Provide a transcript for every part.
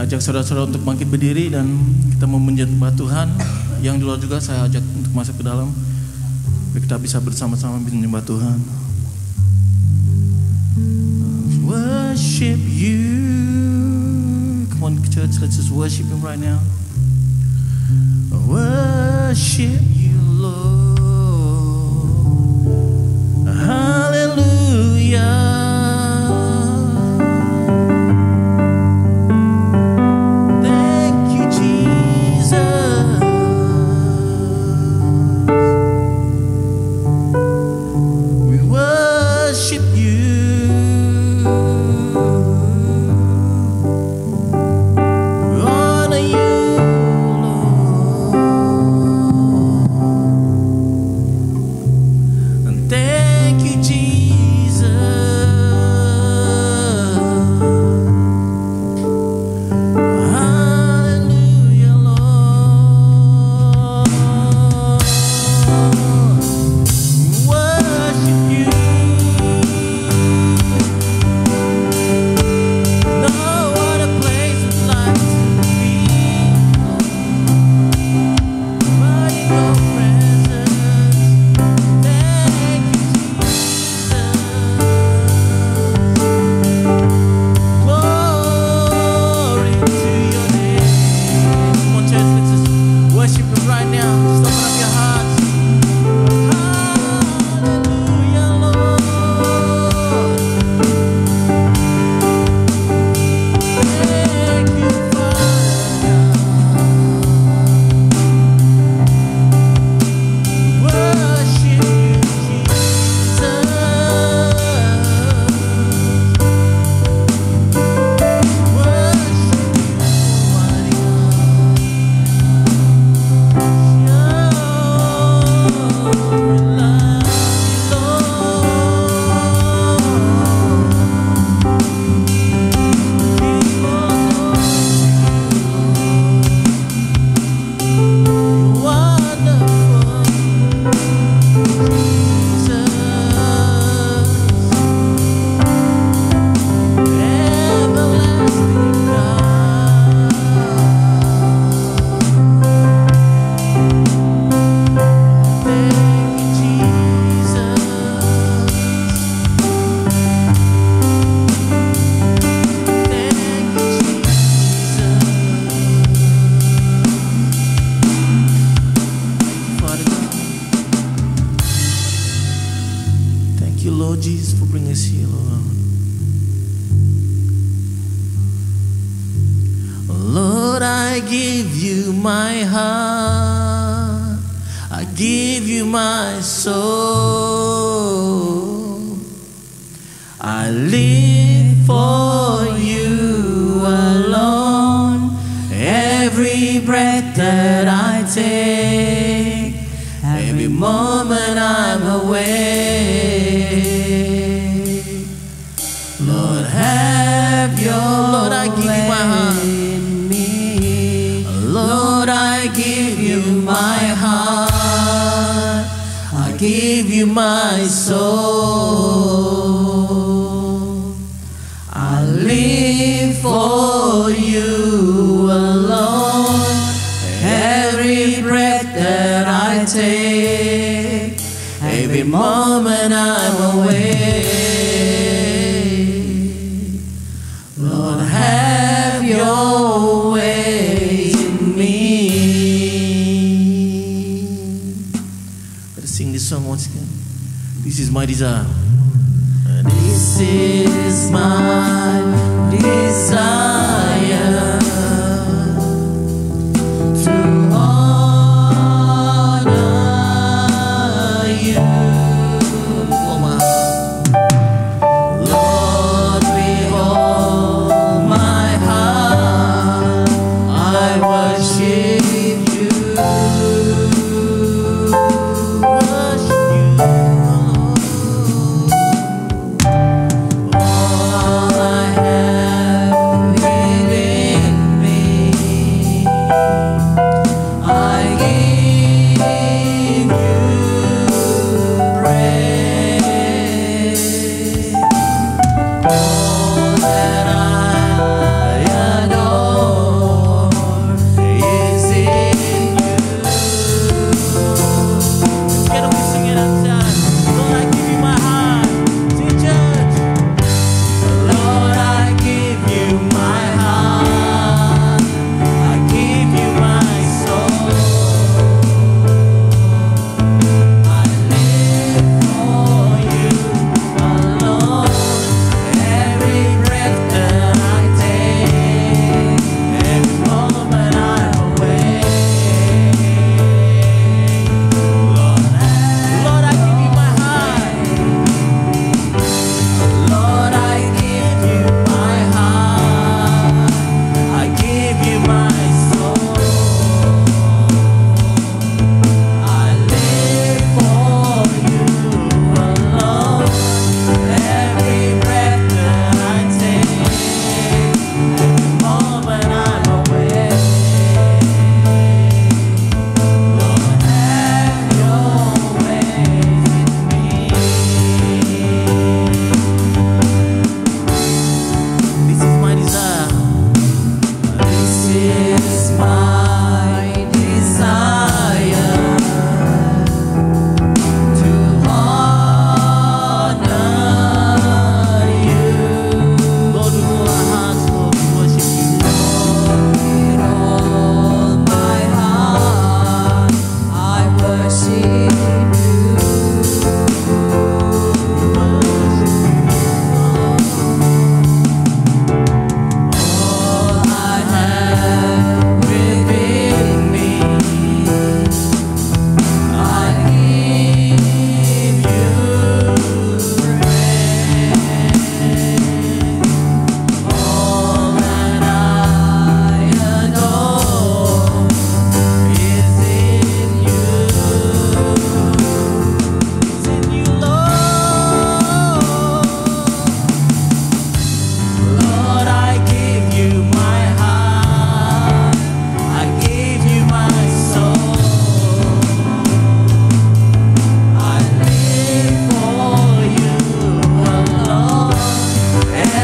Saya ajak saudara-saudara untuk bangkit berdiri dan kita mau menyembah Tuhan. Yang di luar juga saya ajak untuk masuk ke dalam, biar kita bisa bersama-sama menyembah Tuhan. Worship you. Come on church, let's just worship Him right now. Worship you, Lord. Hallelujah. Worship you, Lord.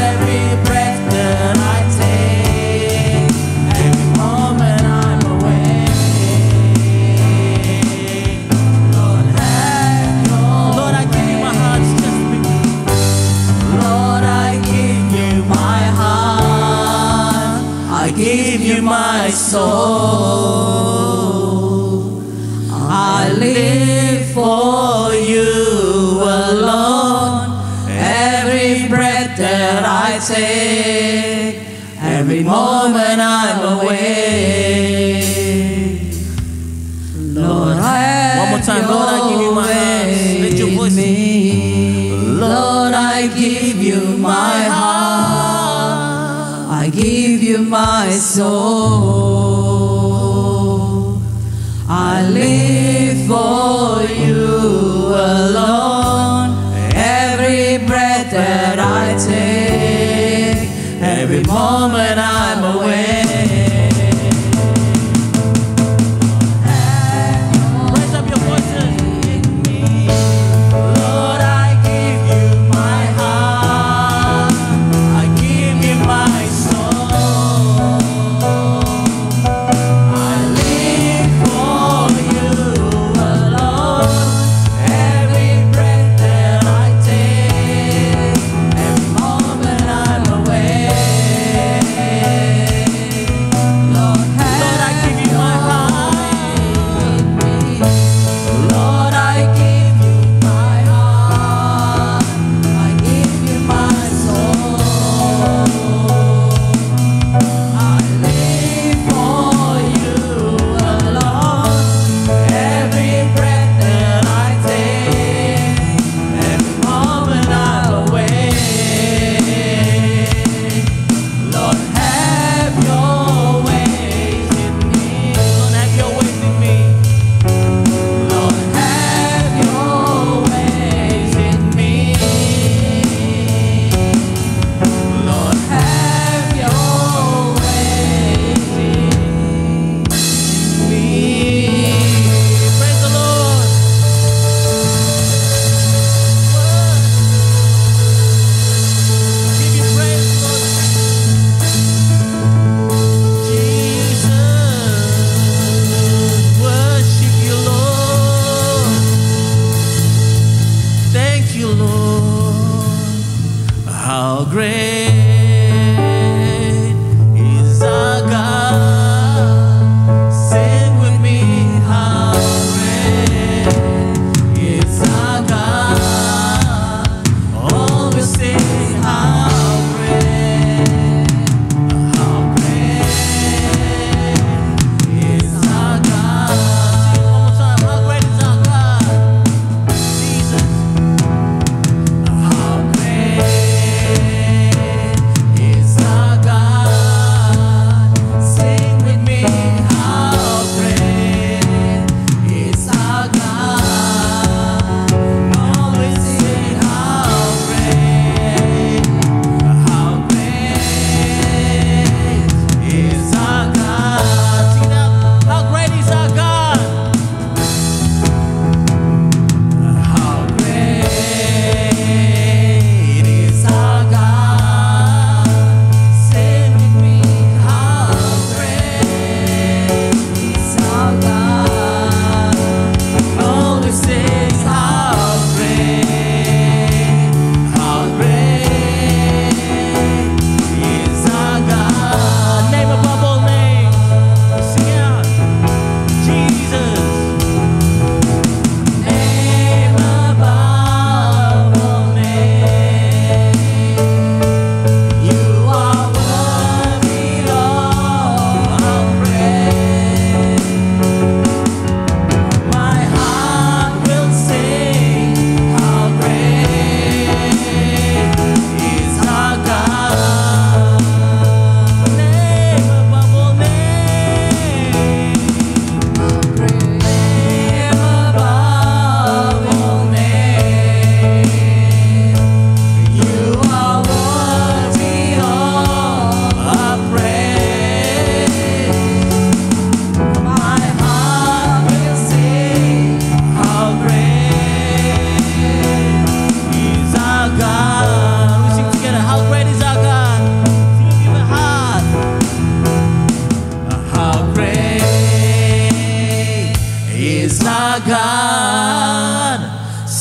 every breath that I take, every moment I'm awake. Lord, have your Lord, I give you my heart, just begin. Lord, I give you my heart, I give you my soul. I live for you alone. Every breath that I take, every moment I'm awake. Lord, One more time, Lord, I give you my heart. Let your voice me. Lord, I give you my heart, I give you my soul. I live for you alone. Every breath that I take, every moment I'm awake. Raise up your voices. Lord, I give you my heart, I give you my soul. I live for you alone. Every breath that I take, every moment I'm awake. Lord, Lord, I give you my heart. Lord, I give you my heart, I give you my soul. I live for you alone. Every breath that I take, every moment I'm awake. Lord, have your ways in me. Lord, have your ways in me. Lord, have your ways in me. Lord, have your ways in me. Praise the Lord. Give you praise, Lord. Jesus, worship you, Lord. Thank you, Lord. How great is our God? Sing with me, how great is our God? Always sing, how great is our God? Sing one more time, how great is our God? Jesus. How great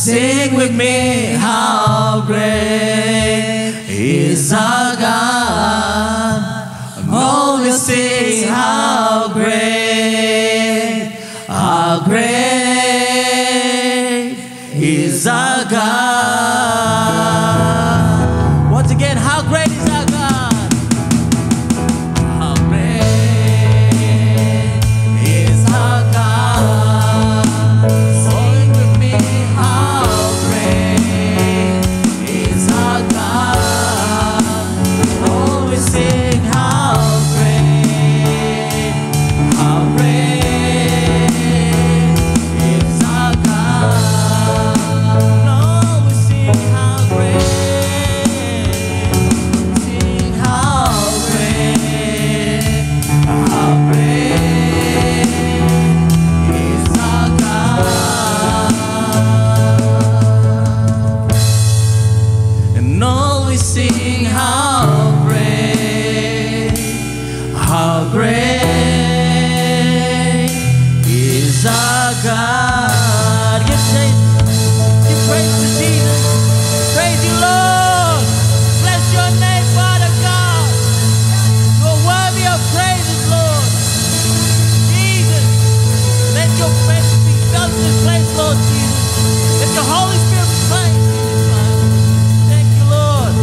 Sing with me, how great is our God. Always sing, how great is our God. Once again, how great is our God? How great is our God? Sing with me, how great is our God? Always sing, how great is our God. Always sing, how great, sing, how great is our God. And always sing, how great is our God. Give praise to Jesus. Praise you, Lord. Bless your name, Father God. You're worthy of praises, Lord. Jesus, let your presence be felt in this place, Lord Jesus. Let your Holy Spirit be placed in this place. Thank you, Lord.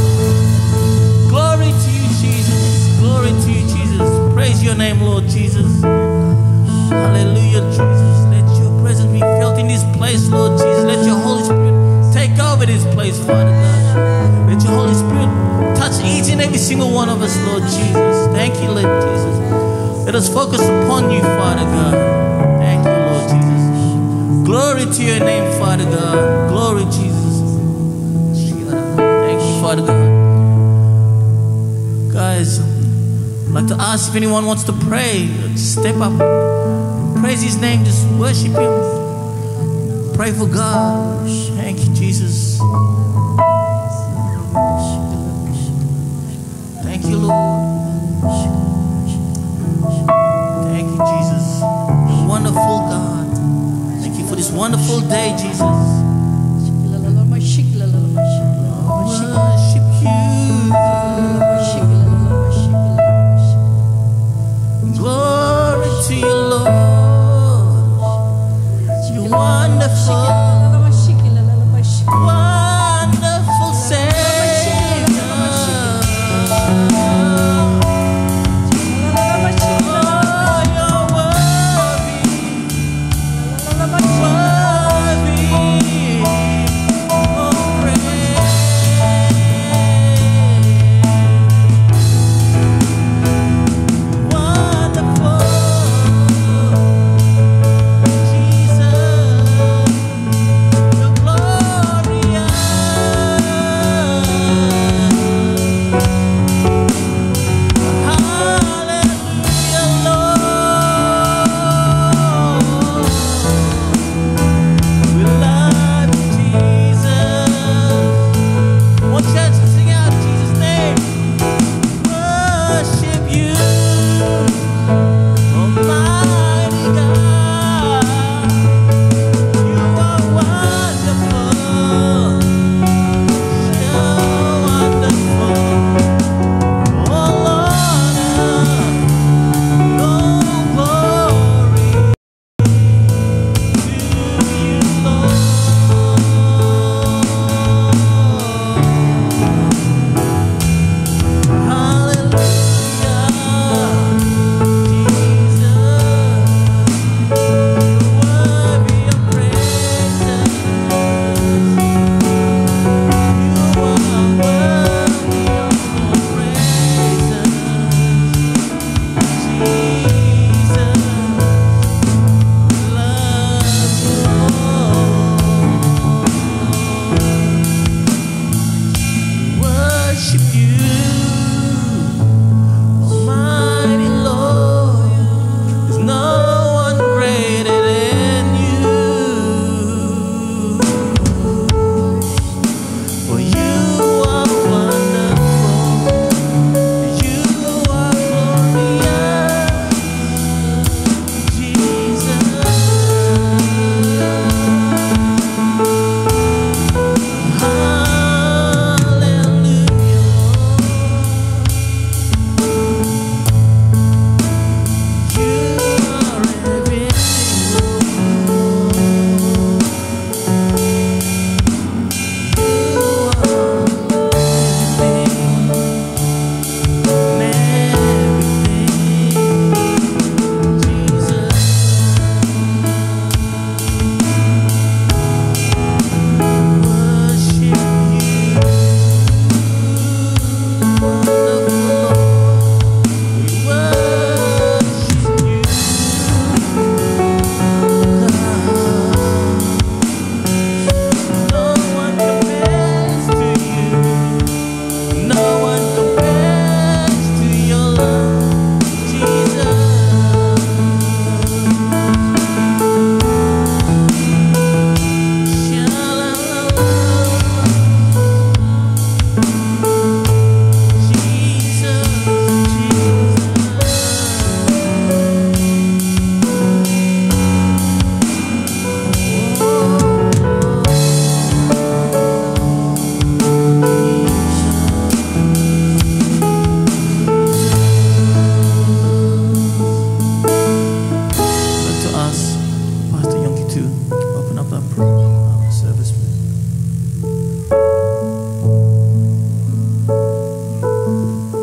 Glory to you, Jesus. Glory to you, Jesus. Praise your name, Lord Jesus. Hallelujah, Jesus. Let your presence be felt in this place, Lord Jesus. Let your Holy Spirit take over this place, Father God. Let your Holy Spirit touch each and every single one of us, Lord Jesus. Thank you, Lord Jesus. Let us focus upon you, Father God. Thank you, Lord Jesus. Glory to your name, Father God. Glory, Jesus. Thank you, Father God. Guys, I'd like to ask if anyone wants to pray. Step up. Praise his name. Just worship him. Pray for God. Thank you, Jesus. Thank you, Lord. Thank you, Jesus. You're wonderful, God. Thank you for this wonderful day, Jesus. Worship you. Glory to you, Lord. You're wonderful, wonderful Savior. Oh, you're worthy, worthy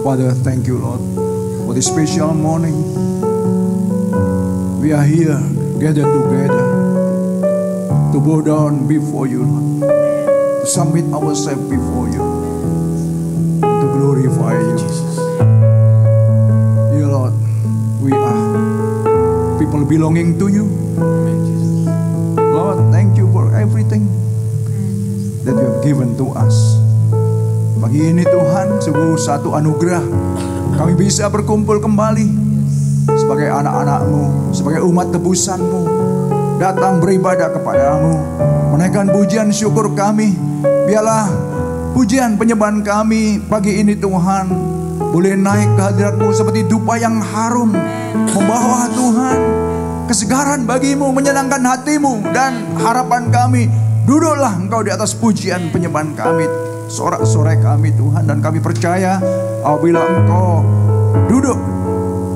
Father, thank you, Lord, for this special morning. We are here, gathered together, to bow down before you, Lord, to submit ourselves before you, to glorify you. Dear Lord, we are people belonging to you. Lord, thank you for everything that you have given to us. Pagi ini Tuhan, sungguh satu anugerah kami bisa berkumpul kembali sebagai anak-anak-Mu, sebagai umat tebusan-Mu, datang beribadah kepadamu, menaikkan pujian syukur kami. Biarlah pujian penyembahan kami pagi ini Tuhan boleh naik ke hadirat-Mu seperti dupa yang harum, membawa Tuhan kesegaran bagimu, menyenangkan hatimu dan harapan kami. Duduklah Engkau di atas pujian penyembahan kami, sorak-sorai kami Tuhan. Dan kami percaya apabila Engkau duduk,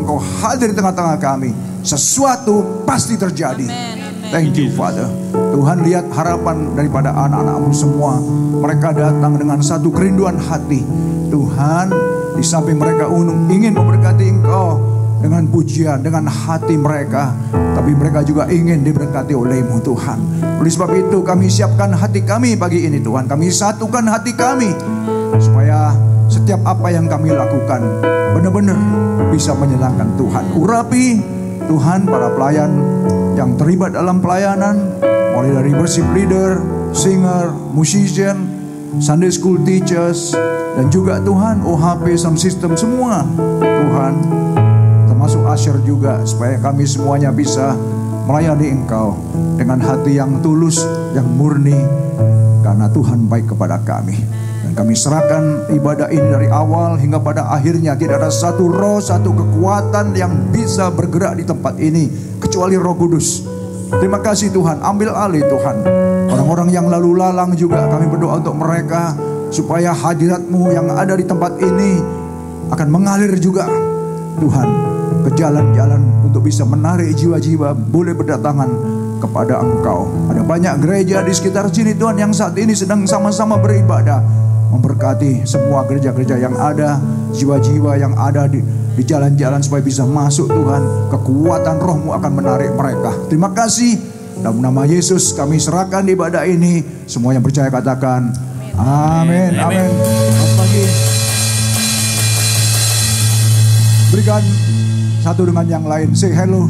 Engkau hadir di tengah-tengah kami, sesuatu pasti terjadi. Thank you Father. Tuhan, lihat harapan daripada anak-anak-Mu semua. Mereka datang dengan satu kerinduan hati Tuhan. Di samping mereka ingin memberkati Engkau dengan pujian, dengan hati mereka, tapi mereka juga ingin diberkati oleh-Mu Tuhan. Oleh sebab itu kami siapkan hati kami pagi ini Tuhan. Kami satukan hati kami supaya setiap apa yang kami lakukan benar-benar bisa menyenangkan Tuhan. Urapi Tuhan para pelayan yang terlibat dalam pelayanan, mulai dari worship leader, singer, musician, Sunday school teachers, dan juga Tuhan OHP sound system semua Tuhan, termasuk usher juga, supaya kami semuanya bisa melayani Engkau dengan hati yang tulus, yang murni, karena Tuhan baik kepada kami. Dan kami serahkan ibadah ini dari awal hingga pada akhirnya. Tidak ada satu roh, satu kekuatan yang bisa bergerak di tempat ini kecuali Roh Kudus. Terima kasih Tuhan, ambil alih Tuhan. Orang-orang yang lalu lalang juga kami berdoa untuk mereka, supaya hadirat-Mu yang ada di tempat ini akan mengalir juga Tuhan ke jalan-jalan untuk bisa menarik jiwa-jiwa boleh berdatangan kepada Engkau. Ada banyak gereja di sekitar sini Tuhan yang saat ini sedang sama-sama beribadah. Memberkati semua gereja-gereja yang ada, jiwa-jiwa yang ada di jalan-jalan supaya bisa masuk Tuhan. Kekuatan Roh-Mu akan menarik mereka. Terima kasih. Dalam nama Yesus kami serahkan ibadah ini. Semua yang percaya katakan amin. Amin. Selamat pagi. Berikan satu dengan yang lain. Say hello.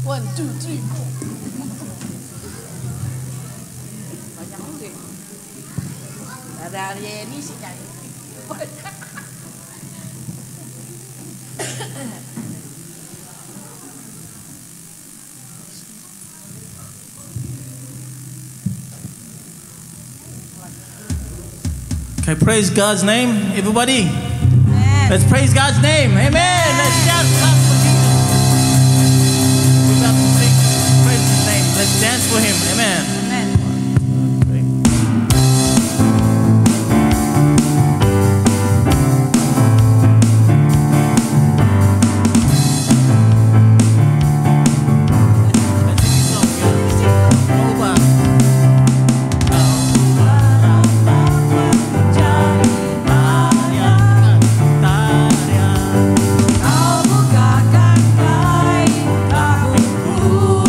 One, two, three, four. Banyak juga. Ada ini sih nyanyi. Okay, praise God's name, everybody. Amen. Let's praise God's name. Amen. Let's shout clap for Jesus. We got to sing, praise His name. Let's dance for Him. Amen. Amen. Kau bukakan kain bahuku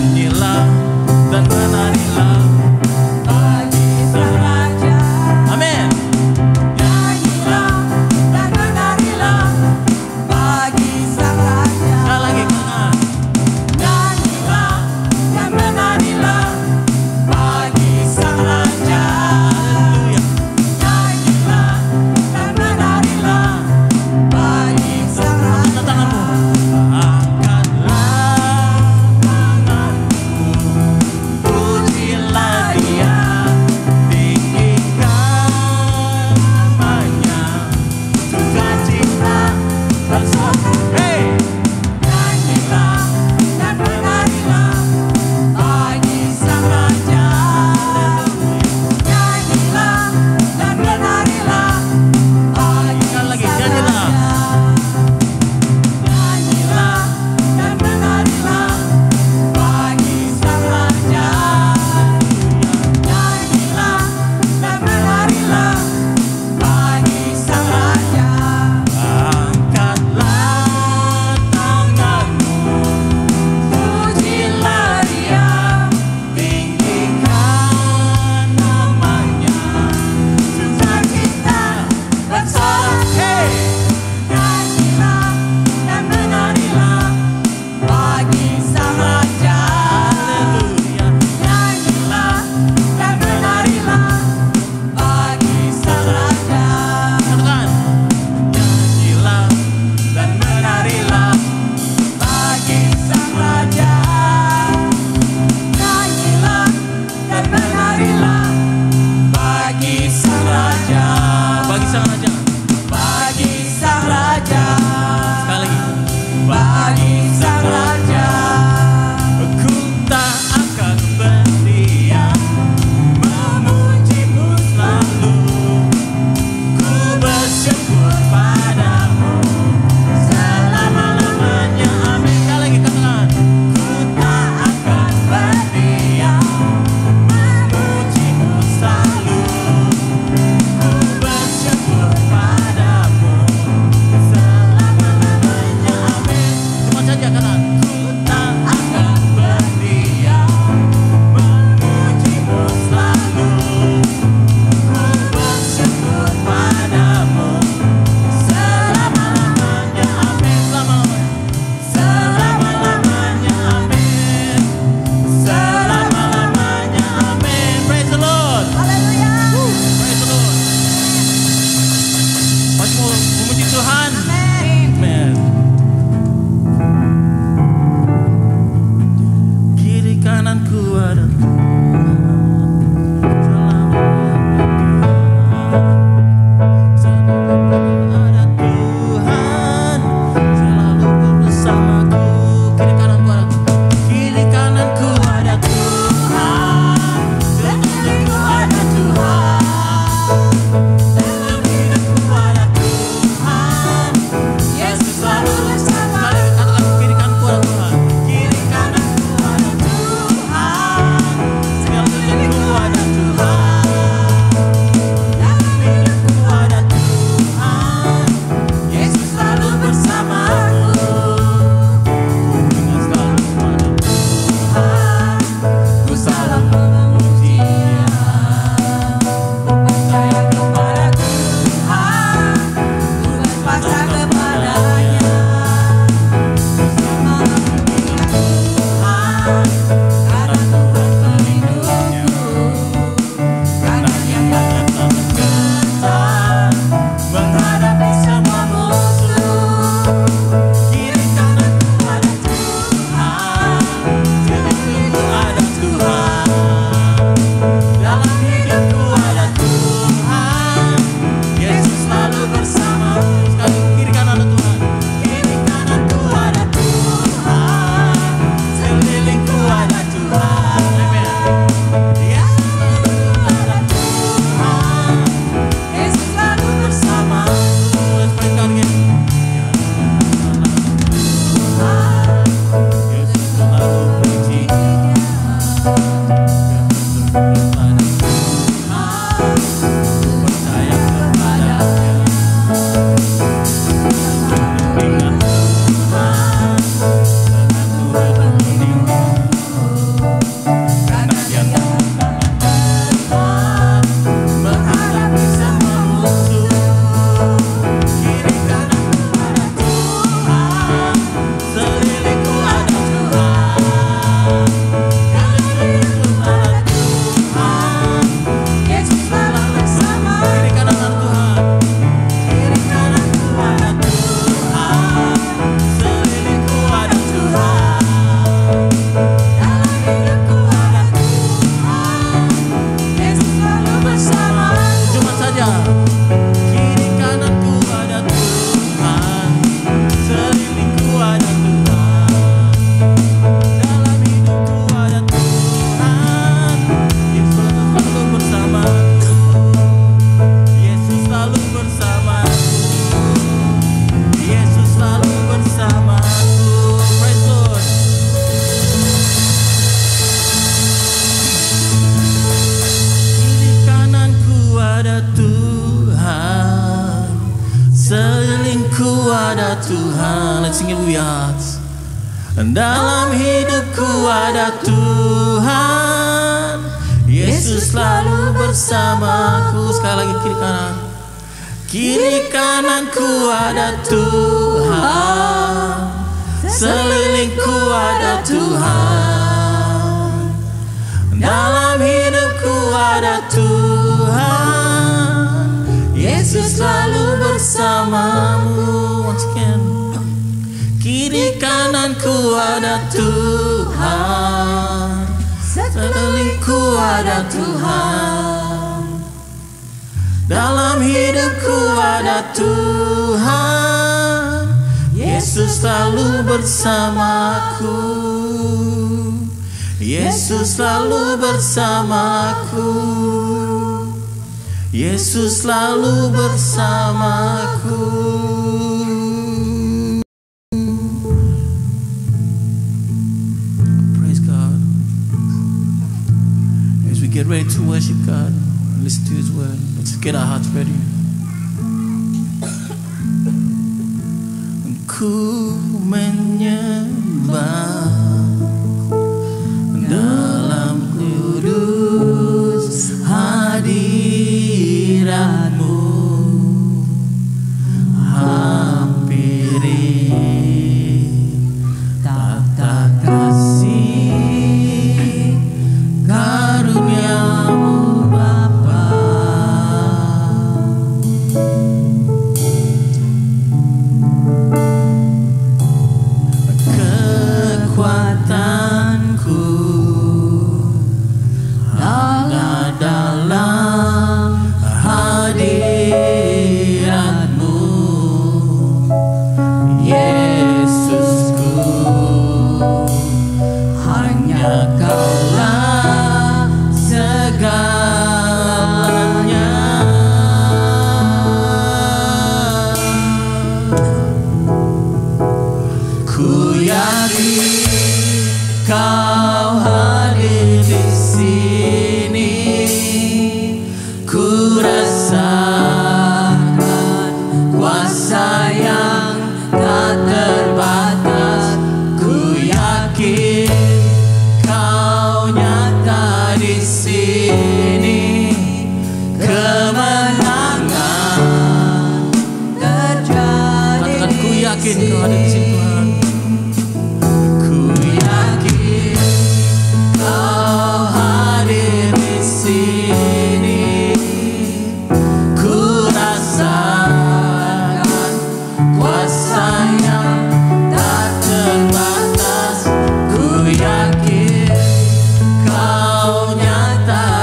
Nyanyilah dan menarilah bagi Sang Raja. Amin. Nyanyilah dan menarilah bagi Sang Raja. Sekali lagi kanan. Nyanyilah dan menarilah bagi Sang Raja. Haleluya. Nyanyilah dan menarilah bagi Sang Raja. Angkat tanganmu. Angkatlah tanganmu, pujilah Dia. Tuhan. Let's sing it with your hearts. Dalam hidupku ada Tuhan, Yesus selalu bersamaku. Sekali lagi kiri kanan. Kiri kananku ada Tuhan, sekelilingku ada Tuhan. Dalam hidupku ada Tuhan, Yesus selalu bersamamu. Once again. Kiri kananku ada Tuhan, sekelilingku ada Tuhan. Dalam hidupku ada Tuhan, Yesus selalu bersamaku. Yesus selalu bersamaku. Yesus selalu bersamaku. Praise God. As we get ready to worship God, listen to His word. Let's get our hearts ready. Ku menyembah dalam kudus hadirat-Mu, hampiri tata kasih karunia-Mu Bapa. Kekuatanku ada dalam hadirat-Mu, Yesusku. Hanya Kaulah segalanya. Ku yakin Kau hadir di sini. Ku rasakan kuasa yang tak terbatas. Ku yakin Kau nyata di sini. Kemenangan terjadi. Katakan, ku yakin Kau ada di sini, Tuhan. Ku yakin Kau hadir di sini. Ku rasakan kuasa yang tak terbatas. Ku yakin Kau nyata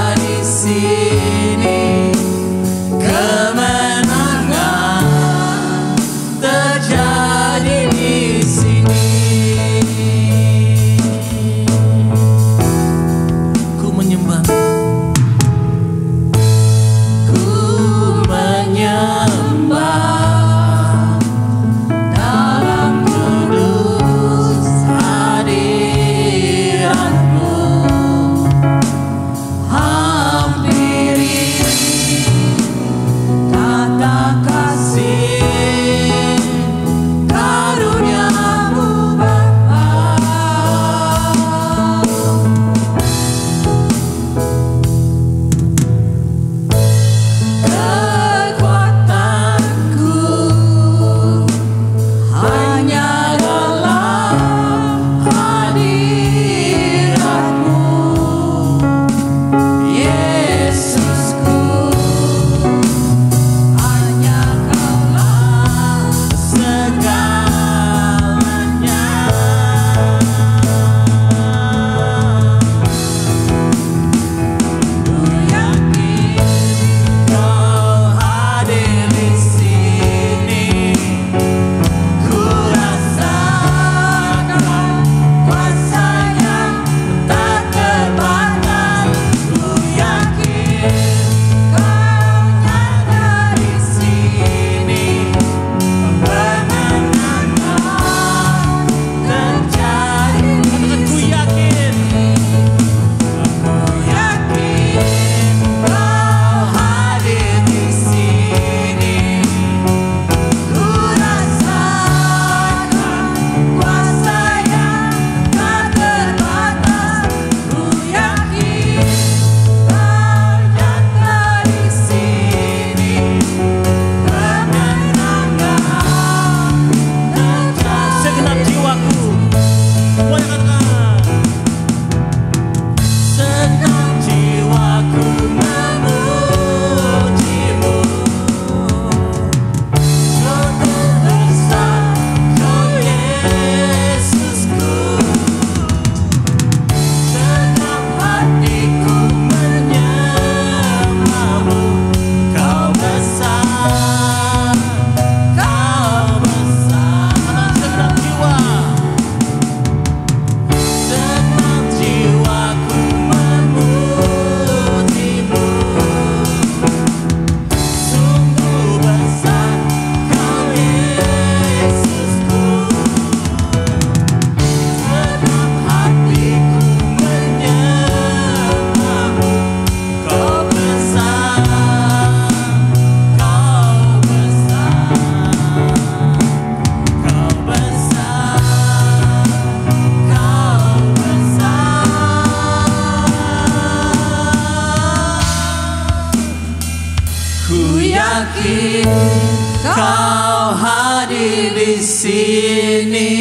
Kau hadir di sini,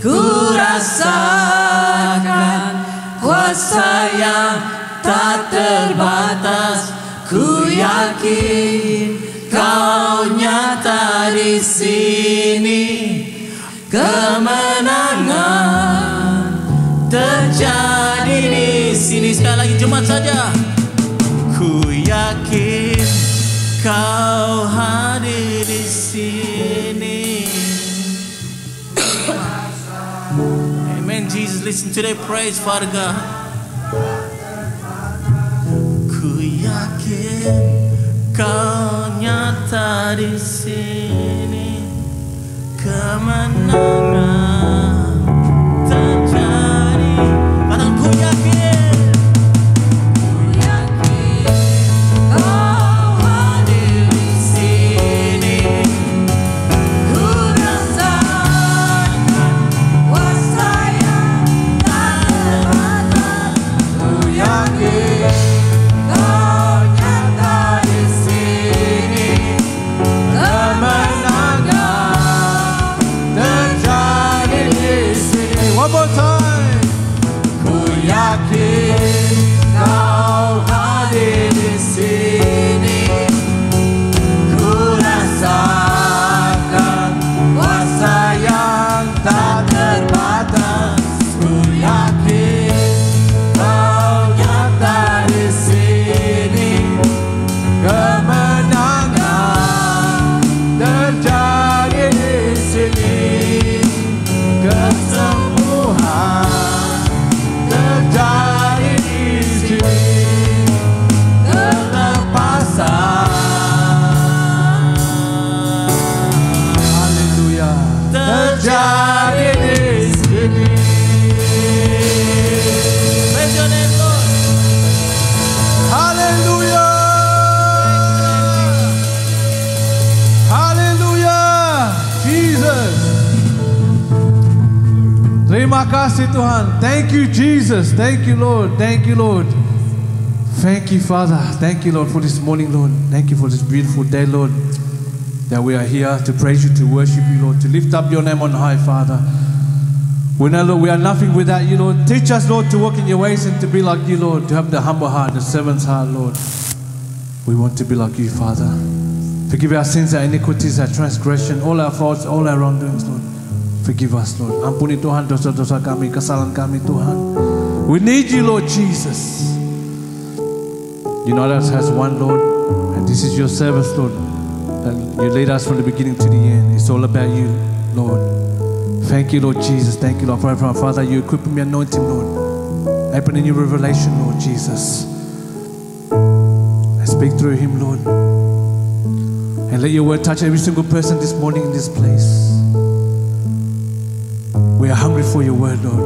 ku rasakan kuasa yang tak terbatas. Ku yakin Kau nyata di sini, kemenangan terjadi di sini. Sekali lagi jemaat saja. Ku yakin Kau hadir di sini. Amen. Jesus, listen to their praise, Father God. Ku yakin Kau nyata di sini, kemenangan terjadi. Katakan ku yakin. Ku yakin Kau hadir di sini, ku rasakan kuasa yang tak terbatas. Ku yakin Kau nyata di sini, kemenangan terjadi di sini. One more time. Ku yakin Kau hadir di sini, ku rasakan kuasa yang tak terbatas. Ku yakin Kau nyata di sini, kemenangan terjadi di sini, kesembuhan terjadi di sini, kelepasan Haleluya. terjadi di sini. Praise your name, Lord. Haleluya. Haleluya. Jesus. Terima kasih Tuhan. Thank you Jesus. Thank you Lord. Thank you Lord. Thank you Father. Thank you Lord for this morning Lord. Thank you for this beautiful day Lord. That we are here to praise you, to worship you Lord, to lift up your name on high Father. We know Lord we are nothing without you Lord. Teach us Lord to walk in your ways and to be like you Lord. To have the humble heart, the servant's heart Lord. We want to be like you Father. Forgive our sins, our iniquities, our transgression, all our faults, all our wrongdoings Lord. Forgive us Lord. Ampuni Tuhan dosa-dosa kami, kesalahan kami Tuhan. We need you Lord Jesus. United us as one Lord. And this is your service Lord. That you lead us from the beginning to the end. It's all about you Lord. Thank you Lord Jesus. Thank you Lord. Pray for our Father. You equip me, anoint him Lord. Open a new revelation Lord Jesus. And speak through him Lord. And let your word touch every single person this morning in this place. We are hungry for your word, Lord.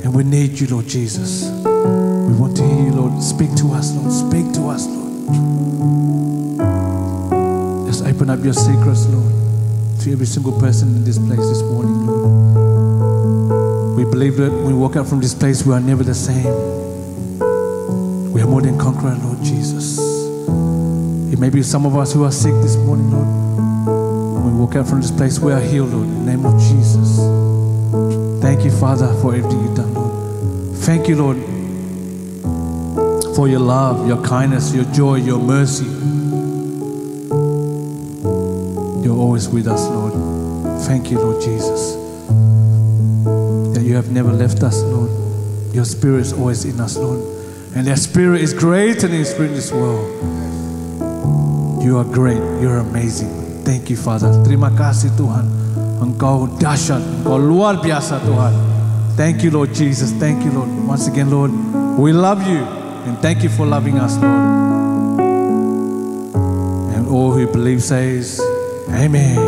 And we need you, Lord Jesus. We want to hear you, Lord. Speak to us, Lord. Speak to us, Lord. Just open up your secrets, Lord, to every single person in this place this morning, Lord. We believe that when we walk out from this place, we are never the same. We are more than conquerors, Lord Jesus. It may be some of us who are sick this morning, Lord. When we walk out from this place, we are healed, Lord, in the name of Jesus. Thank you, Father, for everything you've done, Lord. Thank you, Lord, for your love, your kindness, your joy, your mercy. You're always with us, Lord. Thank you, Lord Jesus, that you have never left us, Lord. Your Spirit is always in us, Lord. And that Spirit is greater than the Spirit in this world. You are great. You're amazing. Thank you, Father. Terima kasih, Tuhan. Engkau dahsyat. Engkau luar biasa, Tuhan. Thank you, Lord Jesus. Thank you, Lord. Once again, Lord, we love you. And thank you for loving us, Lord. And all who believe says, Amen.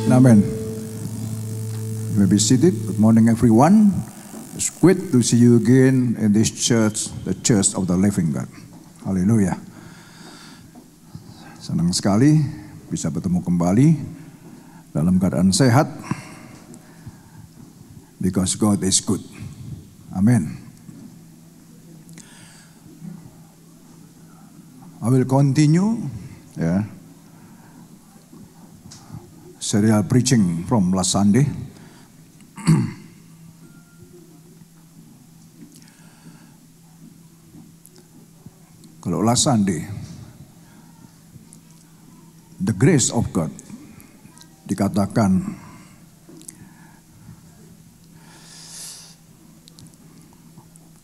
Amen. You may be seated. Good morning, everyone. It's great to see you again in this church, the Church of the Living God. Haleluya. Senang sekali bisa bertemu kembali dalam keadaan sehat. Because God is good. Amin. I will continue serial preaching from last Sunday. Kalau last Sunday, the grace of God dikatakan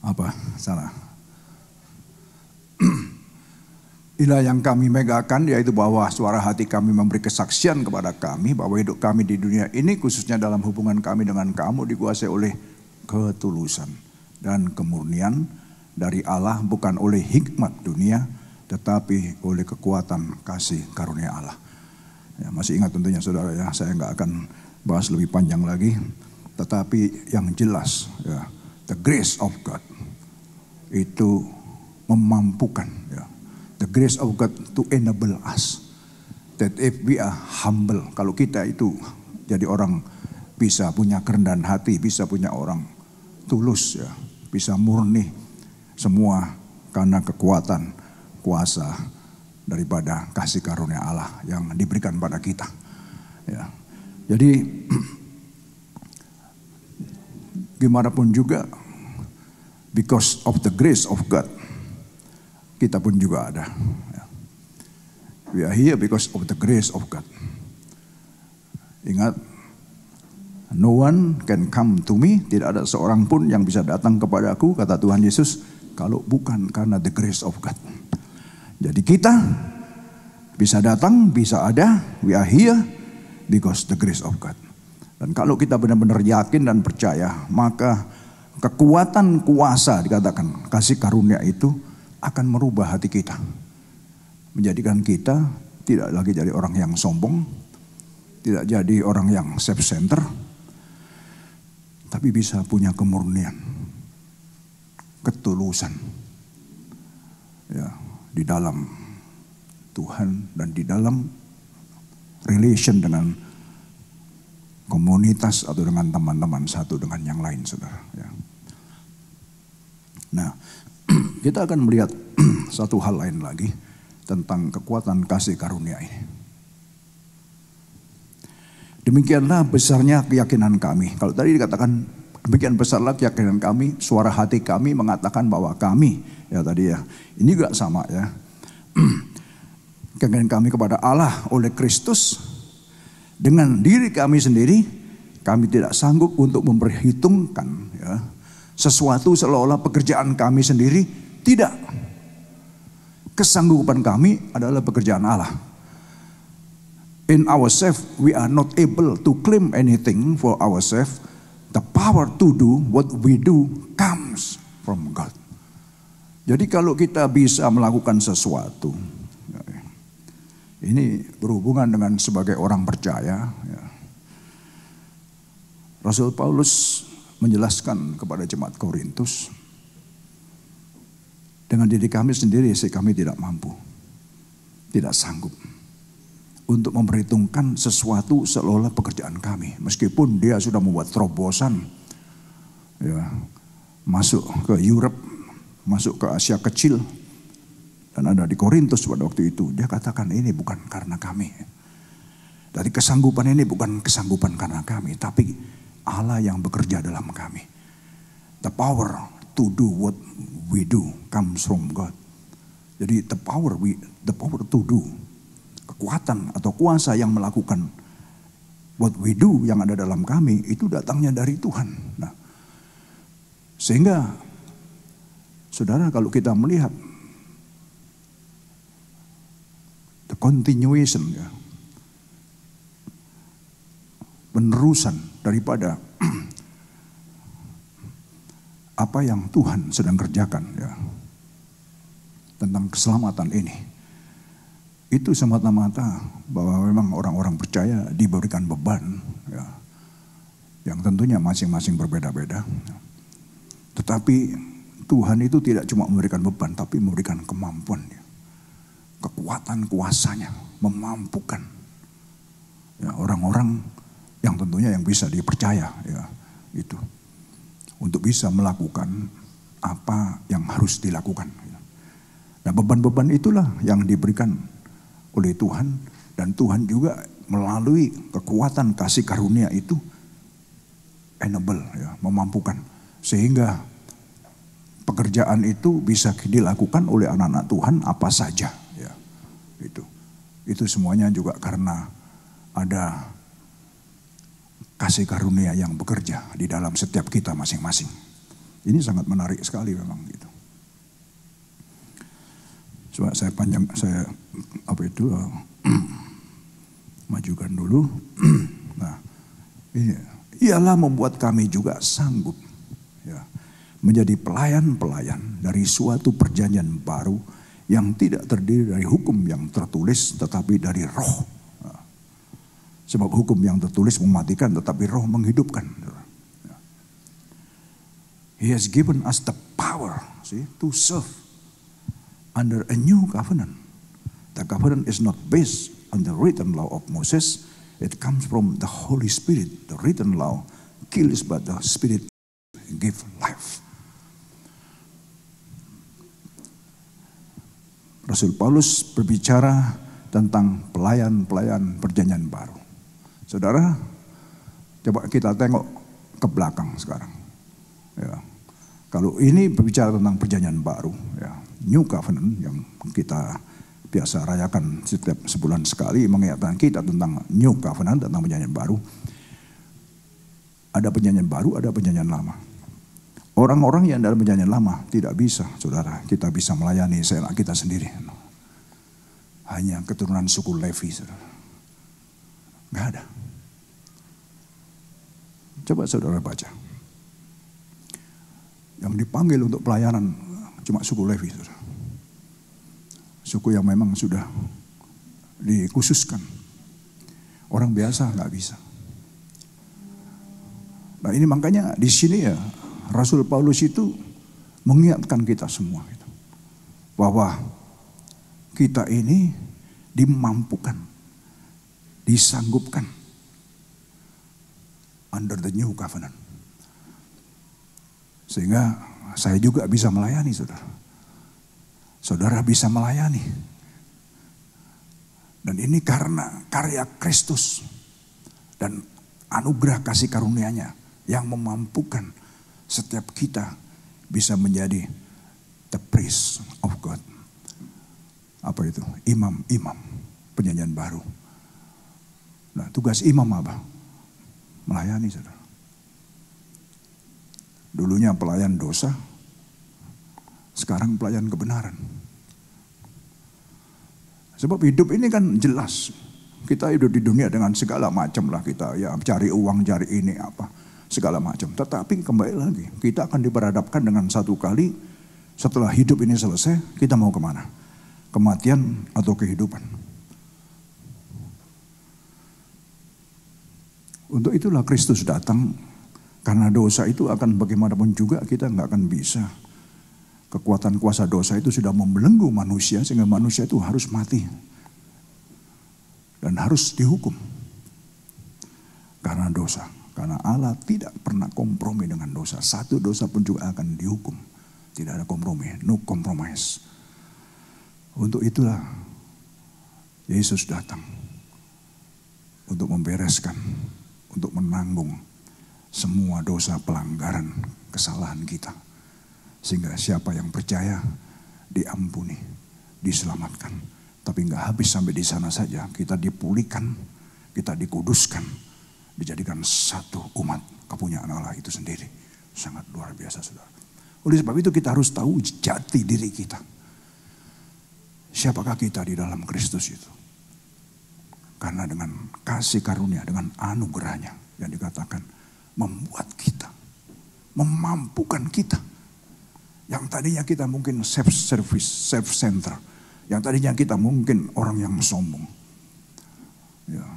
apa? Salah. Inilah yang kami megahkan, yaitu bahwa suara hati kami memberi kesaksian kepada kami bahwa hidup kami di dunia ini, khususnya dalam hubungan kami dengan kamu, dikuasai oleh ketulusan dan kemurnian dari Allah, bukan oleh hikmat dunia, tetapi oleh kekuatan kasih karunia Allah. Ya, masih ingat tentunya saudara ya, saya nggak akan bahas lebih panjang lagi, tetapi yang jelas ya, the grace of God itu memampukan ya. The grace of God to enable us that if we are humble, kalau kita itu jadi orang bisa punya kerendahan hati, bisa punya orang tulus ya, bisa murni, semua karena kekuatan kuasa daripada kasih karunia Allah yang diberikan pada kita. Ya. Jadi gimana pun juga, because of the grace of God, kita pun juga ada. We are here because of the grace of God. Ingat, no one can come to me, tidak ada seorang pun yang bisa datang kepadaku, kata Tuhan Yesus, kalau bukan karena the grace of God. Jadi kita bisa datang, bisa ada, we are here because the grace of God. Dan kalau kita benar-benar yakin dan percaya, maka kekuatan kuasa dikatakan kasih karunia itu akan merubah hati kita, menjadikan kita tidak lagi jadi orang yang sombong, tidak jadi orang yang self-center, tapi bisa punya kemurnian, ketulusan ya, di dalam Tuhan dan di dalam relation dengan komunitas atau dengan teman-teman satu dengan yang lain, saudara ya. Nah, kita akan melihat satu hal lain lagi tentang kekuatan kasih karunia ini. Demikianlah besarnya keyakinan kami. Kalau tadi dikatakan demikian besarlah keyakinan kami, suara hati kami mengatakan bahwa kami, ya tadi ya, ini juga sama ya. Keyakinan kami kepada Allah oleh Kristus, dengan diri kami sendiri, kami tidak sanggup untuk memperhitungkan ya, sesuatu seolah-olah pekerjaan kami sendiri. Tidak. Kesanggupan kami adalah pekerjaan Allah. In ourselves, we are not able to claim anything for ourselves. The power to do what we do comes from God. Jadi kalau kita bisa melakukan sesuatu, ini berhubungan dengan sebagai orang percaya. Ya. Rasul Paulus menjelaskan kepada jemaat Korintus, dengan diri kami sendiri kami tidak mampu, tidak sanggup untuk memperhitungkan sesuatu seolah pekerjaan kami. Meskipun dia sudah membuat terobosan, ya, masuk ke Europe, masuk ke Asia Kecil, dan ada di Korintus pada waktu itu, dia katakan ini bukan karena kami. Dari kesanggupan ini bukan kesanggupan karena kami, tapi Allah yang bekerja dalam kami. The power to do what we do comes from God. Jadi the power to do, kekuatan atau kuasa yang melakukan what we do yang ada dalam kami itu datangnya dari Tuhan. Nah, sehingga saudara, kalau kita melihat the continuation ya, penerusan daripada apa yang Tuhan sedang kerjakan ya, tentang keselamatan ini, itu semata-mata bahwa memang orang-orang percaya diberikan beban ya, yang tentunya masing-masing berbeda-beda. Tetapi Tuhan itu tidak cuma memberikan beban, tapi memberikan kemampuan ya, kekuatan kuasanya memampukan ya, orang-orang yang tentunya yang bisa dipercaya ya, itu untuk bisa melakukan apa yang harus dilakukan. Nah, beban-beban itulah yang diberikan oleh Tuhan, dan Tuhan juga melalui kekuatan kasih karunia itu enable, ya, memampukan, sehingga pekerjaan itu bisa dilakukan oleh anak-anak Tuhan apa saja, ya. Itu semuanya juga karena ada kasih karunia yang bekerja di dalam setiap kita masing-masing. Ini sangat menarik sekali memang gitu. Coba saya majukan dulu. Nah, ialah membuat kami juga sanggup, ya, menjadi pelayan-pelayan dari suatu perjanjian baru yang tidak terdiri dari hukum yang tertulis tetapi dari roh. Nah, sebab hukum yang tertulis mematikan tetapi roh menghidupkan. He has given us the power, to serve under a new covenant. The covenant is not based on the written law of Moses. It comes from the Holy Spirit. The written law kills, but the Spirit gives life. Rasul Paulus berbicara tentang pelayan-pelayan perjanjian baru. Saudara, coba kita tengok ke belakang sekarang. Ya. Kalau ini berbicara tentang perjanjian baru, ya, New Covenant yang kita biasa rayakan setiap sebulan sekali, mengingatkan kita tentang New Covenant, tentang perjanjian baru. Ada perjanjian baru, ada perjanjian lama. Orang-orang yang dalam perjanjian lama tidak bisa, saudara, kita bisa melayani seenak kita sendiri. Hanya keturunan suku Levi, saudara. Nggak ada. Coba saudara baca. Yang dipanggil untuk pelayanan cuma suku Levi, saudara. Suku yang memang sudah dikhususkan. Orang biasa nggak bisa. Nah, ini makanya di sini ya Rasul Paulus itu mengingatkan kita semua gitu, bahwa kita ini dimampukan, disanggupkan under the new covenant. Sehingga saya juga bisa melayani, saudara. Saudara bisa melayani. Dan ini karena karya Kristus dan anugerah kasih karunia-Nya yang memampukan setiap kita bisa menjadi the priest of God. Apa itu? Imam-imam perjanjian baru. Nah, tugas imam apa? Melayani, saudara. Dulunya pelayan dosa, sekarang pelayan kebenaran. Sebab hidup ini kan jelas. Kita hidup di dunia dengan segala macam lah, kita ya cari uang, cari ini apa, segala macam. Tetapi kembali lagi, kita akan diperhadapkan dengan satu kali setelah hidup ini selesai, kita mau kemana? Kematian atau kehidupan? Untuk itulah Kristus datang, karena dosa itu akan bagaimanapun juga kita nggak akan bisa. Kekuatan kuasa dosa itu sudah membelenggu manusia sehingga manusia itu harus mati. Dan harus dihukum. Karena dosa. Karena Allah tidak pernah kompromi dengan dosa. Satu dosa pun juga akan dihukum. Tidak ada kompromi. No compromise. Untuk itulah Yesus datang. Untuk membereskan. Untuk menanggung semua dosa, pelanggaran, kesalahan kita. Sehingga siapa yang percaya diampuni, diselamatkan. Tapi nggak habis sampai di sana saja. Kita dipulihkan, kita dikuduskan, dijadikan satu umat kepunyaan Allah itu sendiri. Sangat luar biasa, saudara. Oleh sebab itu kita harus tahu jati diri kita. Siapakah kita di dalam Kristus itu? Karena dengan kasih karunia, dengan anugerahnya yang dikatakan membuat kita, memampukan kita. Yang tadinya kita mungkin self-service, self-center. Yang tadinya kita mungkin orang yang sombong. Ya.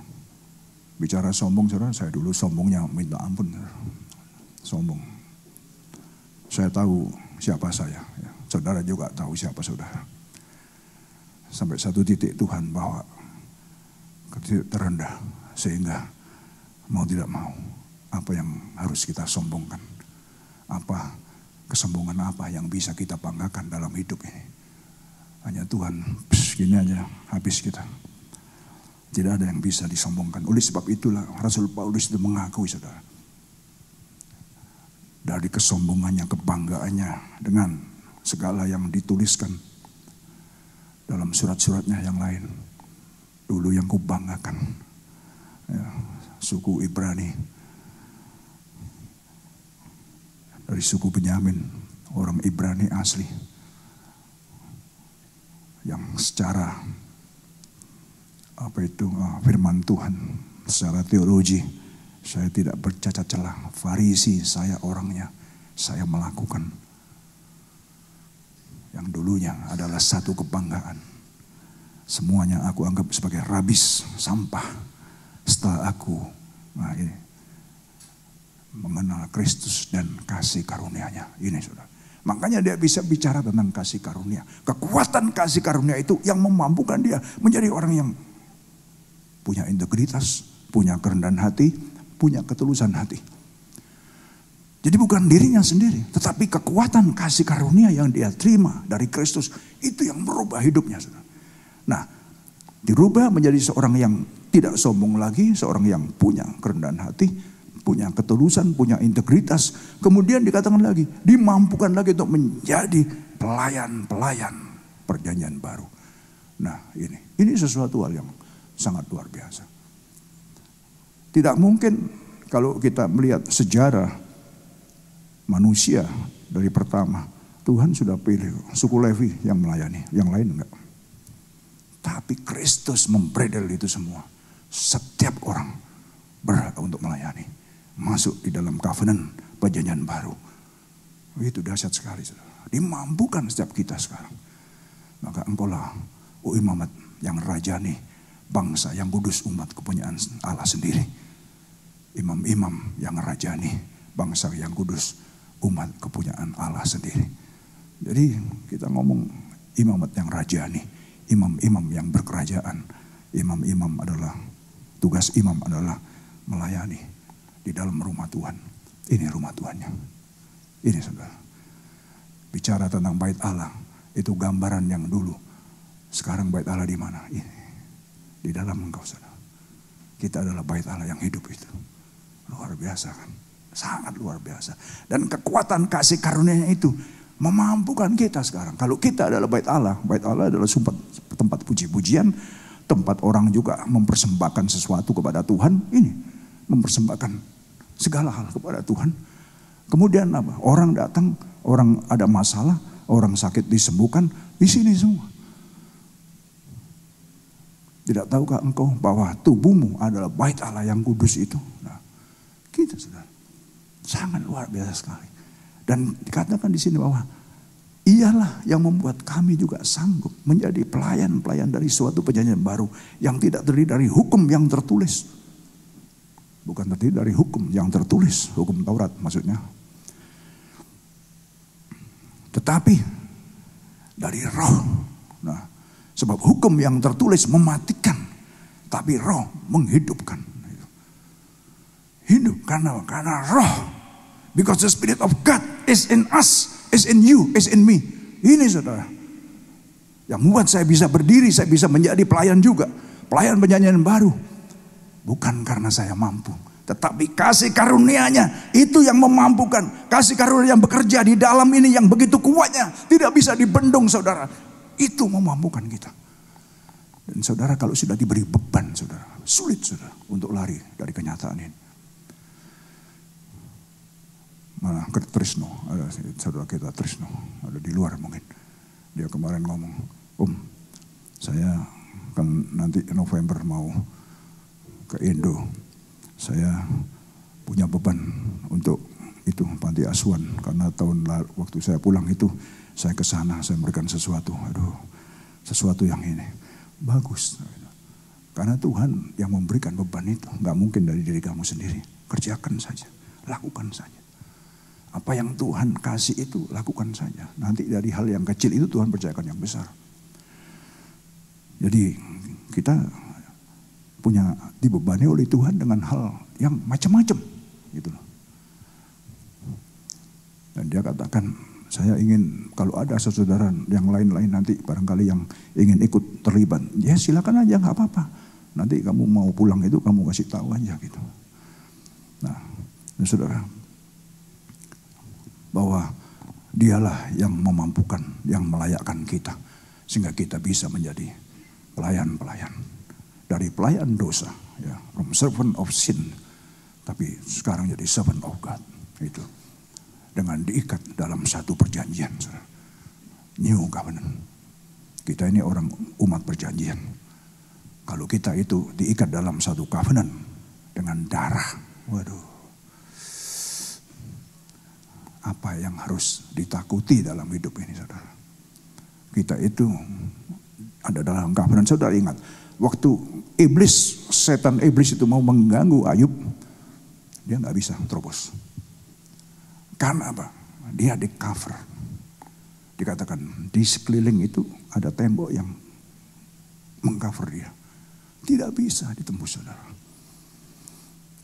Bicara sombong, saudara, saya dulu sombongnya minta ampun. Sombong. Saya tahu siapa saya. Ya. Saudara juga tahu siapa saudara. Sampai satu titik Tuhan bawa ke titik terendah. Sehingga mau tidak mau, apa yang harus kita sombongkan? Apa kesombongan apa yang bisa kita banggakan dalam hidup ini? Hanya Tuhan, gini aja habis kita. Tidak ada yang bisa disombongkan. Oleh sebab itulah Rasul Paulus itu mengakui, saudara, dari kesombongannya, kebanggaannya dengan segala yang dituliskan dalam surat-suratnya yang lain. Dulu yang kubanggakan, ya, suku Ibrani, dari suku Benyamin, orang Ibrani asli, yang secara firman Tuhan, secara teologi saya tidak bercacat celah. Farisi saya orangnya, saya melakukan yang dulunya adalah satu kebanggaan. Semuanya aku anggap sebagai rabis, sampah. Setelah aku mengenal Kristus dan kasih karunia-Nya. Ini saudara. Makanya dia bisa bicara tentang kasih karunia. Kekuatan kasih karunia itu yang memampukan dia menjadi orang yang punya integritas, punya kerendahan hati, punya ketulusan hati. Jadi bukan dirinya sendiri, tetapi kekuatan kasih karunia yang dia terima dari Kristus itu yang merubah hidupnya, saudara. Nah, dirubah menjadi seorang yang tidak sombong lagi, seorang yang punya kerendahan hati, punya ketulusan, punya integritas. Kemudian dikatakan lagi, dimampukan lagi untuk menjadi pelayan-pelayan perjanjian baru. Nah, ini sesuatu hal yang sangat luar biasa. Tidak mungkin kalau kita melihat sejarah manusia dari pertama, Tuhan sudah pilih suku Levi yang melayani, yang lain enggak. Tapi Kristus membredel itu semua. Setiap orang berhak untuk melayani. Masuk di dalam covenant perjanjian baru. Itu dahsyat sekali, saudara. Dimampukan setiap kita sekarang. Maka engkaulah, imamat yang rajani, bangsa yang kudus, umat kepunyaan Allah sendiri. Imam-imam yang rajani, bangsa yang kudus, umat kepunyaan Allah sendiri. Jadi kita ngomong imamat yang rajani. Imam-imam yang berkerajaan. Imam-imam adalah, tugas imam adalah melayani di dalam rumah Tuhan. Ini rumah Tuhannya. Ini saudara. Bicara tentang bait Allah, itu gambaran yang dulu. Sekarang bait Allah di mana? Ini. Di dalam engkau, saudara. Kita adalah bait Allah yang hidup itu. Luar biasa kan? Sangat luar biasa. Dan kekuatan kasih karunia-Nya itu memampukan kita sekarang. Kalau kita adalah bait Allah adalah tempat puji-pujian, tempat orang juga mempersembahkan sesuatu kepada Tuhan. Ini mempersembahkan segala hal kepada Tuhan. Kemudian apa? Orang datang, orang ada masalah, orang sakit disembuhkan di sini semua. Tidak tahukah engkau bahwa tubuhmu adalah bait Allah yang kudus itu? Nah, gitu saudara. Sangat luar biasa sekali. Dan dikatakan di sini bahwa ialah yang membuat kami juga sanggup menjadi pelayan-pelayan dari suatu perjanjian baru yang tidak terdiri dari hukum yang tertulis. Bukan terdiri dari hukum yang tertulis, hukum Taurat maksudnya. Tetapi dari roh. Nah, sebab hukum yang tertulis mematikan, tapi roh menghidupkan. Hidup karena roh. Because the Spirit of God is in us, is in you, is in me. Ini saudara. Yang membuat saya bisa berdiri, saya bisa menjadi pelayan juga. Pelayan perjanjian baru. Bukan karena saya mampu. Tetapi kasih karunia-Nya itu yang memampukan. Kasih karunia yang bekerja di dalam ini yang begitu kuatnya. Tidak bisa dibendung saudara. Itu memampukan kita. Dan saudara kalau sudah diberi beban saudara. Sulit saudara untuk lari dari kenyataan ini. Mana Trisno, ada saudara kita Trisno, ada di luar mungkin. Dia kemarin ngomong, saya kan nanti November mau ke Indo. Saya punya beban untuk itu panti asuhan. Karena tahun lalu waktu saya pulang itu, saya ke sana, saya memberikan sesuatu. Aduh, sesuatu yang ini. Bagus. Karena Tuhan yang memberikan beban itu, gak mungkin dari diri kamu sendiri. Kerjakan saja, lakukan saja. Apa yang Tuhan kasih itu lakukan saja. Nanti dari hal yang kecil itu Tuhan percayakan yang besar. Jadi kita punya dibebani oleh Tuhan dengan hal yang macam-macam gitu loh. Dan dia katakan Saya ingin kalau ada saudara yang lain-lain nanti barangkali yang ingin ikut terlibat, ya silakan aja, nggak apa-apa. Nanti kamu mau pulang itu kamu kasih tahu aja gitu. Nah, saudara, bahwa dialah yang memampukan, yang melayakkan kita, sehingga kita bisa menjadi pelayan-pelayan. Dari pelayan dosa, ya, from servant of sin, tapi sekarang jadi servant of God. Itu dengan diikat dalam satu perjanjian, saudara. New covenant. Kita ini orang umat perjanjian. Kalau kita itu diikat dalam satu covenant dengan darah, waduh, apa yang harus ditakuti dalam hidup ini, saudara? Kita itu ada dalam covenant. Saudara ingat, waktu setan iblis itu mau mengganggu Ayub, dia nggak bisa terobos. Karena apa? Dia di cover. Dikatakan di sekeliling itu ada tembok yang mengcover dia. Tidak bisa ditembus, saudara.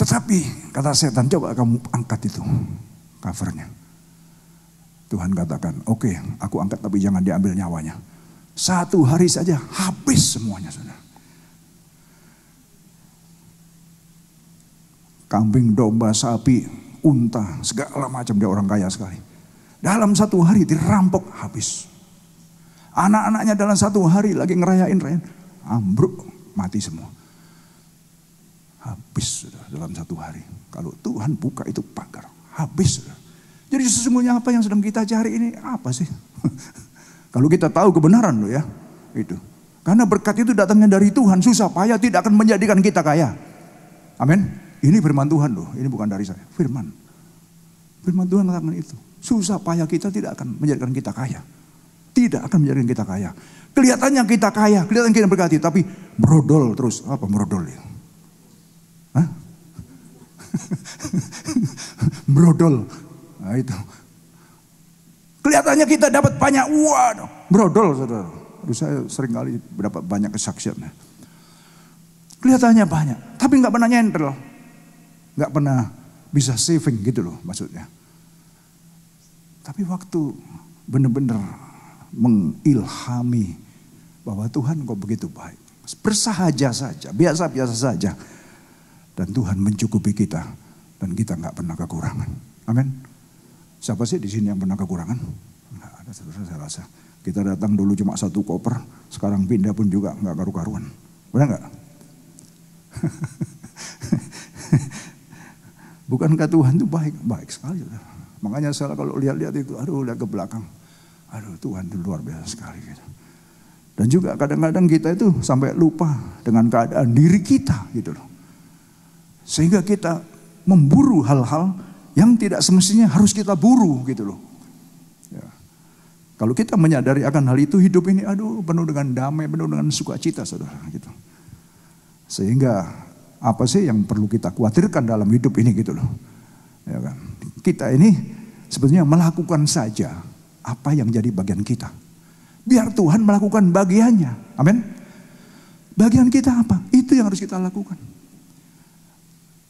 Tetapi kata setan, coba kamu angkat itu covernya. Tuhan katakan, oke, aku angkat tapi jangan diambil nyawanya. 1 hari saja habis semuanya, saudara. Kambing, domba, sapi, unta, segala macam, dia orang kaya sekali. Dalam 1 hari dirampok habis. Anak-anaknya dalam 1 hari lagi ngerayain, ambruk, mati semua. Habis, saudara, dalam 1 hari. Kalau Tuhan buka itu pagar, habis, saudara. Jadi sesungguhnya apa yang sedang kita cari ini apa sih? Kalau kita tahu kebenaran loh ya, itu. Karena berkat itu datangnya dari Tuhan, susah payah tidak akan menjadikan kita kaya. Amin. Ini firman Tuhan loh, ini bukan dari saya. Firman Tuhan mengatakan itu. Susah payah kita tidak akan menjadikan kita kaya. Tidak akan menjadikan kita kaya. Kelihatannya kita kaya, kelihatan kita berkati, tapi brodol terus. Apa brodol ya? Hah? Brodol. Nah itu. Kelihatannya kita dapat banyak uang, brodol, saudara. Saya sering kali mendapat banyak kesaksian. Kelihatannya banyak, tapi nggak pernah nyentrel. Nggak pernah bisa saving gitu loh maksudnya. Tapi waktu benar-benar mengilhami bahwa Tuhan kok begitu baik. Bersahaja saja, biasa-biasa saja. Dan Tuhan mencukupi kita. Dan kita nggak pernah kekurangan. Amin. Siapa sih di sini yang pernah kekurangan? Nggak ada, saudara, saya rasa. Kita datang dulu cuma 1 koper. Sekarang pindah pun juga nggak karu-karuan. Benar nggak? Bukankah Tuhan itu baik? Baik sekali. Makanya saya kalau lihat-lihat itu, lihat ke belakang. Tuhan itu luar biasa sekali. Gitu. Dan juga kadang-kadang kita itu sampai lupa dengan keadaan diri kita. Gitu loh. Sehingga kita memburu hal-hal yang tidak semestinya harus kita buru. Gitu loh. Ya. Kalau kita menyadari akan hal itu, hidup ini penuh dengan damai, penuh dengan sukacita, saudara. Gitu. Sehingga apa sih yang perlu kita khawatirkan dalam hidup ini gitu loh. Ya kan? Kita ini sebetulnya melakukan saja apa yang jadi bagian kita. Biar Tuhan melakukan bagiannya. Amin. Bagian kita apa? Itu yang harus kita lakukan.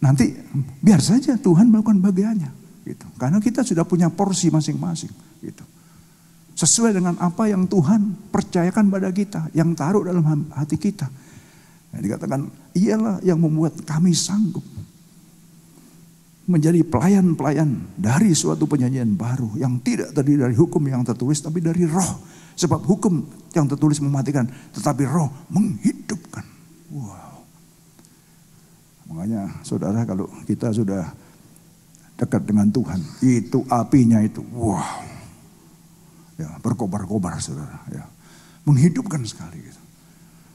Nanti biar saja Tuhan melakukan bagiannya. Gitu. Karena kita sudah punya porsi masing-masing. Gitu. Sesuai dengan apa yang Tuhan percayakan pada kita. Yang taruh dalam hati kita. Dikatakan ialah yang membuat kami sanggup menjadi pelayan-pelayan dari suatu perjanjian baru yang tidak terdiri dari hukum yang tertulis tapi dari roh. Sebab hukum yang tertulis mematikan tetapi roh menghidupkan. Wow. Makanya saudara, kalau kita sudah dekat dengan Tuhan, itu apinya itu wow. Ya, berkobar-kobar, saudara, ya. Menghidupkan sekali gitu.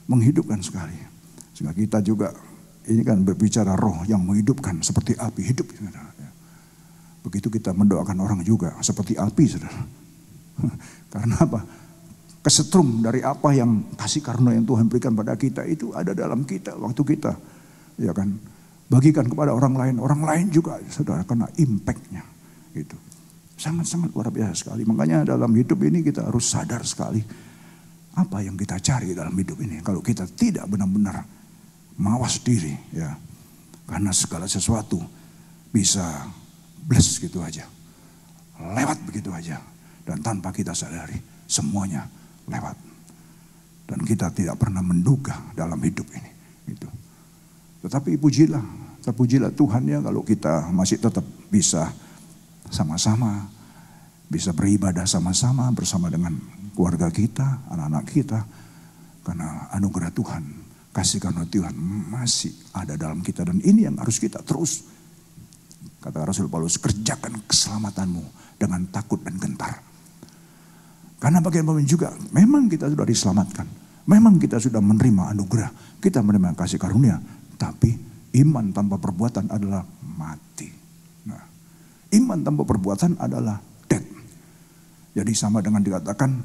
Menghidupkan sekali. Sehingga kita juga ini kan berbicara roh yang menghidupkan seperti api hidup. Saudara. Begitu kita mendoakan orang juga seperti api, saudara. Karena apa? Kesetrum dari apa yang kasih karunia yang Tuhan berikan pada kita itu ada dalam kita. Waktu kita ya kan bagikan kepada orang lain juga saudara kena impactnya. Gitu. Sangat-sangat luar biasa sekali. Makanya dalam hidup ini kita harus sadar sekali apa yang kita cari dalam hidup ini. Kalau kita tidak benar-benar mawas diri, ya, karena segala sesuatu bisa bless gitu aja, lewat begitu aja. Dan tanpa kita sadari, semuanya lewat. Dan kita tidak pernah menduga dalam hidup ini. Gitu. Tetapi terpujilah Tuhan ya kalau kita masih tetap bisa sama-sama, bisa beribadah sama-sama bersama dengan keluarga kita, anak-anak kita. Karena anugerah Tuhan, kasih karunia Tuhan masih ada dalam kita. Dan ini yang harus kita terus, kata Rasul Paulus, kerjakan keselamatanmu dengan takut dan gentar. Karena bagaimanapun juga, memang kita sudah diselamatkan. Memang kita sudah menerima anugerah. Kita menerima kasih karunia. Tapi iman tanpa perbuatan adalah mati. Nah, iman tanpa perbuatan adalah dead. Jadi sama dengan dikatakan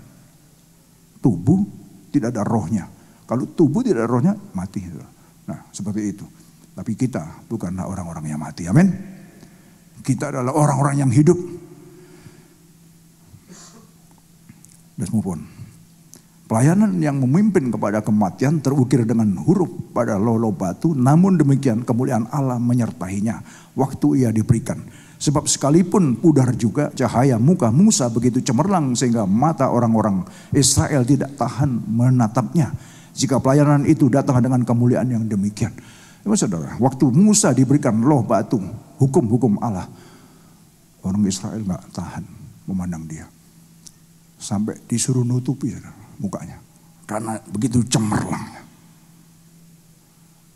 tubuh tidak ada rohnya. Kalau tubuh tidak ada rohnya, mati. Nah, seperti itu. Tapi kita bukanlah orang-orang yang mati. Amin. Kita adalah orang-orang yang hidup. Let's move on. Pelayanan yang memimpin kepada kematian terukir dengan huruf pada lolo batu. Namun demikian kemuliaan Allah menyertainya waktu ia diberikan. Sebab sekalipun pudar juga cahaya muka Musa begitu cemerlang sehingga mata orang-orang Israel tidak tahan menatapnya. Jika pelayanan itu datang dengan kemuliaan yang demikian. Ya, saudara, waktu Musa diberikan loh batu, hukum-hukum Allah, orang Israel gak tahan memandang dia. Sampai disuruh nutupi mukanya. Karena begitu cemerlangnya.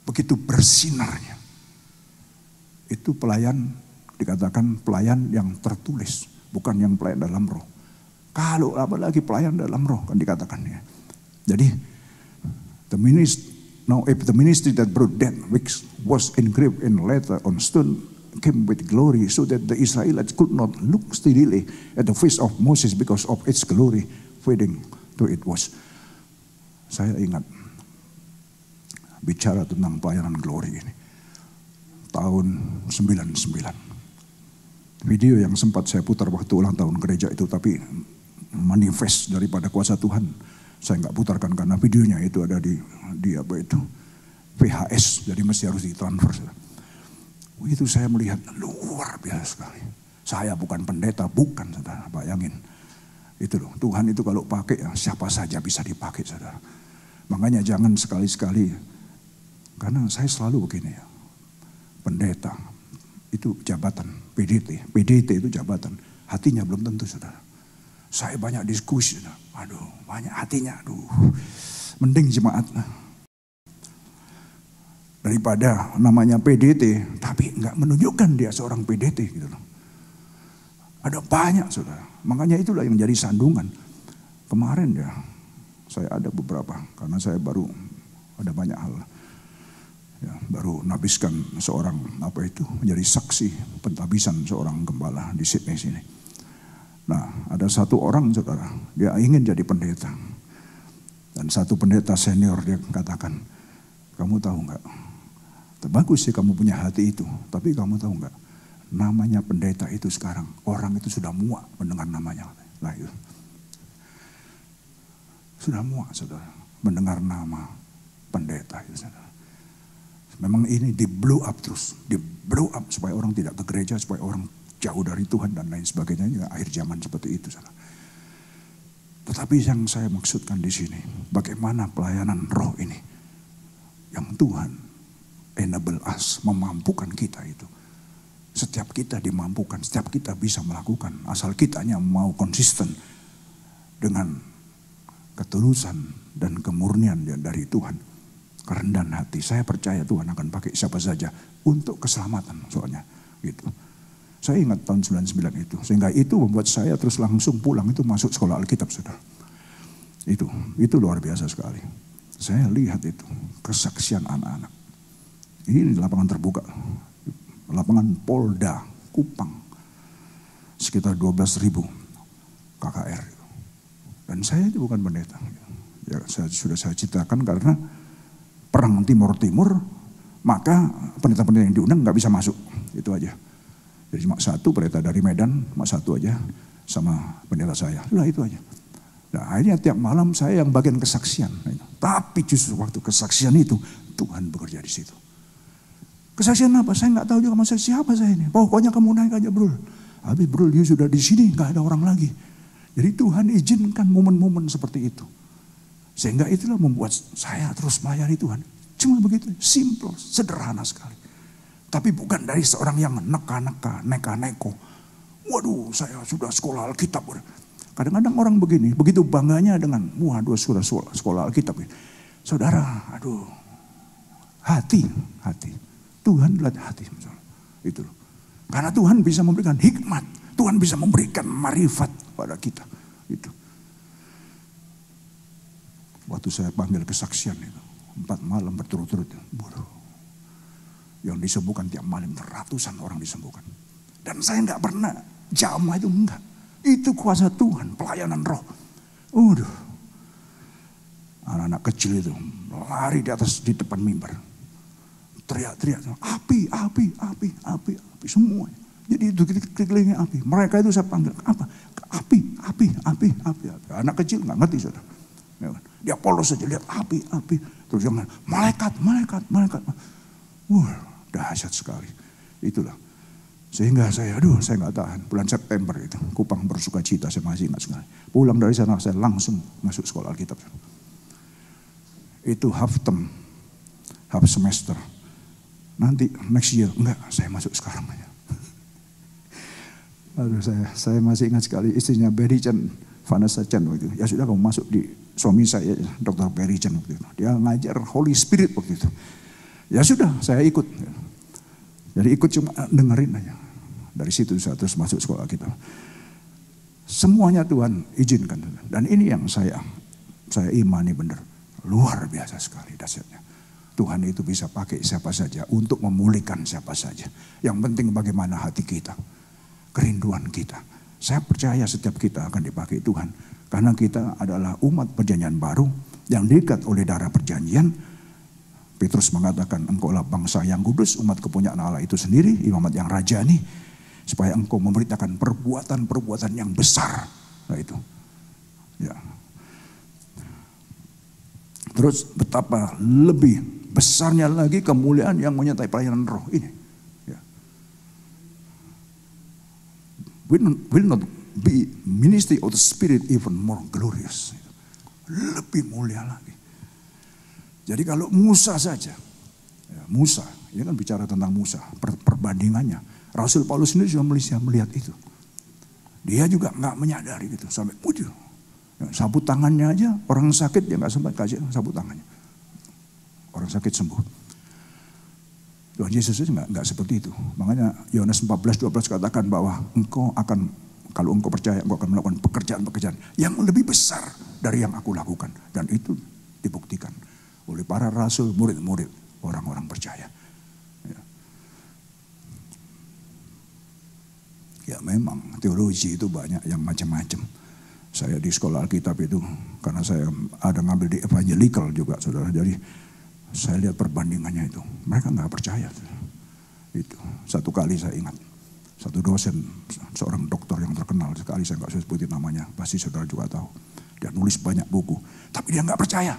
Begitu bersinarnya. Itu pelayan, dikatakan pelayan yang tertulis. Bukan yang pelayan dalam roh. Kalau apalagi pelayan dalam roh kan dikatakan ya. Jadi if the ministry that brought death, which was engraved in letter on stone, came with glory, so that the Israelites could not look steadily at the face of Moses because of its glory fading to it was. Saya ingat bicara tentang pelayanan glory ini tahun 99. Video yang sempat saya putar waktu ulang tahun gereja itu, tapi manifest daripada kuasa Tuhan saya nggak putarkan karena videonya itu ada di apa itu VHS, jadi mesti harus ditransfer. Itu saya melihat luar biasa sekali. Saya bukan pendeta, bukan, saudara. Bayangin. Itu loh, Tuhan itu kalau pakai ya, siapa saja bisa dipakai, saudara. Makanya jangan sekali-sekali, karena saya selalu begini ya. Pendeta itu jabatan, PDT itu jabatan. Hatinya belum tentu, saudara. Saya banyak diskusi, saudara. Aduh, banyak hatinya, aduh. Mending jemaat. Daripada namanya PDT, tapi nggak menunjukkan dia seorang PDT gitu loh. Ada banyak, saudara. Makanya itulah yang jadi sandungan. Kemarin ya, saya ada beberapa, karena saya baru ada banyak hal. Ya, baru nabiskan seorang menjadi saksi pentabisan seorang gembala di Sydney sini. Nah, ada satu orang, saudara, dia ingin jadi pendeta. Dan satu pendeta senior dia katakan, kamu tahu nggak? Bagus sih kamu punya hati itu, tapi kamu tahu nggak? Namanya pendeta itu sekarang, orang itu sudah muak mendengar namanya. Nah, itu. Sudah muak, saudara, mendengar nama pendeta itu, saudara. Memang ini di blow up terus, di blow up supaya orang tidak ke gereja, supaya orang jauh dari Tuhan dan lain sebagainya. Ya, akhir zaman seperti itu, saudara. Tetapi yang saya maksudkan di sini, bagaimana pelayanan roh ini yang Tuhan enable us, memampukan kita itu. Setiap kita dimampukan, setiap kita bisa melakukan. Asal kitanya mau konsisten dengan ketulusan dan kemurnian dari Tuhan. Kerendahan hati. Saya percaya Tuhan akan pakai siapa saja untuk keselamatan soalnya. Gitu. Saya ingat tahun 99 itu. Sehingga itu membuat saya terus langsung pulang itu masuk sekolah Alkitab, saudara. Itu luar biasa sekali. Saya lihat itu kesaksian anak-anak. Ini lapangan terbuka, lapangan Polda Kupang, sekitar 12.000 KKR. Dan saya itu bukan pendeta. Ya, sudah saya ceritakan karena perang Timur-Timur, maka pendeta-pendeta yang diundang nggak bisa masuk, itu aja. Jadi cuma satu pendeta dari Medan, cuma satu aja sama pendeta saya. Nah, itu aja. Nah, akhirnya tiap malam saya yang bagian kesaksian. Tapi justru waktu kesaksian itu Tuhan bekerja di situ. Kesaksian apa? Saya nggak tahu juga siapa saya ini. Pokoknya kamu naik aja, bro. Habis bro, dia sudah di sini, nggak ada orang lagi. Jadi Tuhan izinkan momen-momen seperti itu. Sehingga itulah membuat saya terus melayani Tuhan. Cuma begitu, simple, sederhana sekali. Tapi bukan dari seorang yang neka-neka, neka-neko. Waduh, saya sudah sekolah Alkitab. Kadang-kadang orang begini, begitu bangganya dengan, waduh sudah sekolah Alkitab. Saudara, aduh, hati. Tuhan lihat hati. Itu loh. Karena Tuhan bisa memberikan hikmat. Tuhan bisa memberikan marifat pada kita. Itu. Waktu saya panggil kesaksian itu. 4 malam berturut-turut. Bodoh. Yang disembuhkan tiap malam ratusan orang disembuhkan. Dan saya nggak pernah jamah itu, enggak. Itu kuasa Tuhan, pelayanan roh. Udah. Anak-anak kecil itu lari di atas di depan mimbar. Teriak-teriak, api semua. Jadi itu kelilingi api. Mereka itu saya panggil apa? Api. Anak kecil nggak ngerti saudara. Dia polos saja lihat api. Terus dia malaikat. Wah, dahsyat sekali. Itulah. Sehingga saya nggak tahan. Bulan September itu, Kupang Bersukacita, saya masih ingat sekali. Pulang dari sana saya langsung masuk sekolah Alkitab. Itu half term, half semester. Nanti next year, enggak, saya masuk sekarang aja. Aduh, saya masih ingat sekali istrinya Berry Chan, Vanessa Chan waktu itu. Ya sudah kamu masuk di suami saya, Dr. Berry Chan waktu itu. Dia ngajar Holy Spirit waktu itu. Ya sudah, saya ikut. Jadi ikut cuma dengerin aja. Dari situ saya terus masuk sekolah kita. Semuanya Tuhan izinkan. Dan ini yang saya imani benar. Luar biasa sekali dahsyatnya. Tuhan itu bisa pakai siapa saja untuk memulihkan siapa saja. Yang penting bagaimana hati kita, kerinduan kita. Saya percaya setiap kita akan dipakai Tuhan. Karena kita adalah umat perjanjian baru yang diikat oleh darah perjanjian. Petrus mengatakan, engkaulah bangsa yang kudus, umat kepunyaan Allah itu sendiri, imamat yang rajani. Supaya engkau memberitakan perbuatan-perbuatan yang besar. Nah itu. Ya. Terus betapa lebih besarnya lagi kemuliaan yang menyertai pelayanan roh ini. Ya. Will not be ministry of the Spirit even more glorious. Lebih mulia lagi. Jadi kalau Musa saja, ya Musa, ini kan bicara tentang Musa, perbandingannya. Rasul Paulus sendiri juga melihat itu. Dia juga nggak menyadari gitu sampai muncul. Sapu tangannya aja, orang sakit dia nggak sempat kasih sapu tangannya. Orang sakit sembuh. Tuhan Yesus itu nggak seperti itu. Makanya Yohanes 14:12 katakan bahwa kalau engkau percaya, engkau akan melakukan pekerjaan-pekerjaan yang lebih besar dari yang aku lakukan. Dan itu dibuktikan oleh para rasul, murid-murid, orang-orang percaya. Ya memang teologi itu banyak yang macam-macam. Saya di sekolah Alkitab itu, karena saya ada ngambil di evangelical juga saudara. Jadi saya lihat perbandingannya itu. Mereka nggak percaya. Itu satu kali saya ingat. Satu dosen, seorang dokter yang terkenal sekali, saya nggak usah sebutin namanya. Pasti saudara juga tahu. Dia nulis banyak buku. Tapi dia nggak percaya.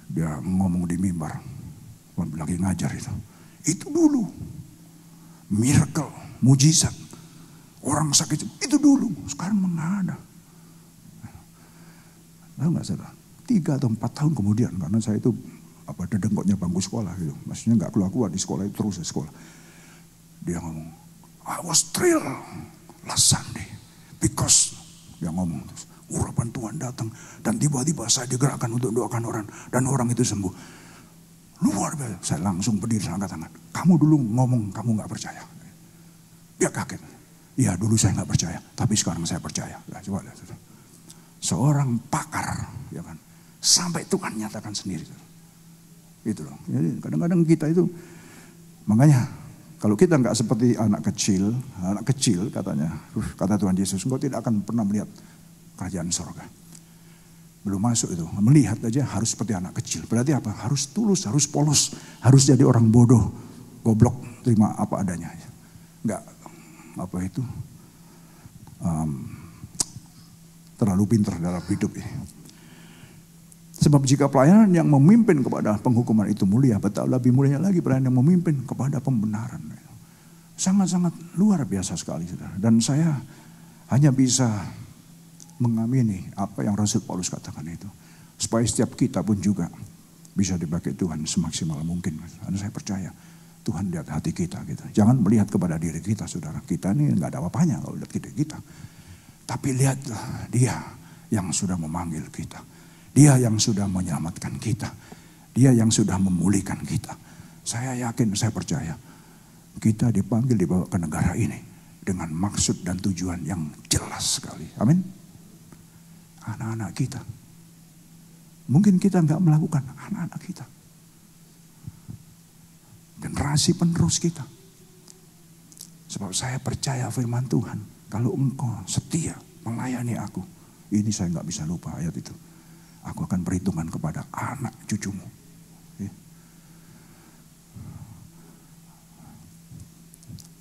Dia ngomong di mimbar. Lagi ngajar itu. Itu dulu. Miracle, mujizat. Orang sakit itu dulu, sekarang mana ada. Tahu nggak saudara? 3 atau 4 tahun kemudian, karena saya itu dedengkotnya bangku sekolah gitu. Maksudnya nggak keluar di sekolah itu terus di sekolah. Dia ngomong, I was thrilled last Sunday because dia ngomong terus, urapan Tuhan datang dan tiba-tiba saya digerakkan untuk doakan orang dan orang itu sembuh. Luar biasa. Saya langsung berdiri angkat tangan. Kamu dulu ngomong kamu nggak percaya. Dia kaget. Ya dulu saya nggak percaya, tapi sekarang saya percaya. Nah, coba lihat. Seorang pakar, ya kan, sampai Tuhan nyatakan sendiri. Itu loh. Jadi kadang-kadang kita itu, makanya kalau kita nggak seperti anak kecil katanya, kata Tuhan Yesus, engkau tidak akan pernah melihat kerajaan sorga. Belum masuk itu, melihat aja harus seperti anak kecil. Berarti apa? Harus tulus, harus polos, harus jadi orang bodoh, goblok, terima apa adanya. Nggak terlalu pintar dalam hidup ini. Sebab jika pelayanan yang memimpin kepada penghukuman itu mulia, betapa lebih mulianya lagi pelayanan yang memimpin kepada pembenaran. Sangat-sangat luar biasa sekali, saudara. Dan saya hanya bisa mengamini apa yang Rasul Paulus katakan itu. Supaya setiap kita pun juga bisa dipakai Tuhan semaksimal mungkin. Karena saya percaya Tuhan lihat hati kita gitu. Jangan melihat kepada diri kita, saudara. Kita ini nggak ada apa-apanya kalau lihat diri kita. Tapi lihatlah Dia yang sudah memanggil kita. Dia yang sudah menyelamatkan kita. Dia yang sudah memulihkan kita. Saya yakin, saya percaya kita dipanggil dibawa ke negara ini dengan maksud dan tujuan yang jelas sekali. Amin. Anak-anak kita. Mungkin kita nggak melakukan, anak-anak kita. Generasi penerus kita. Sebab saya percaya firman Tuhan. Kalau engkau setia melayani aku. Ini saya nggak bisa lupa ayat itu. Aku akan perhitungan kepada anak cucumu. Ya.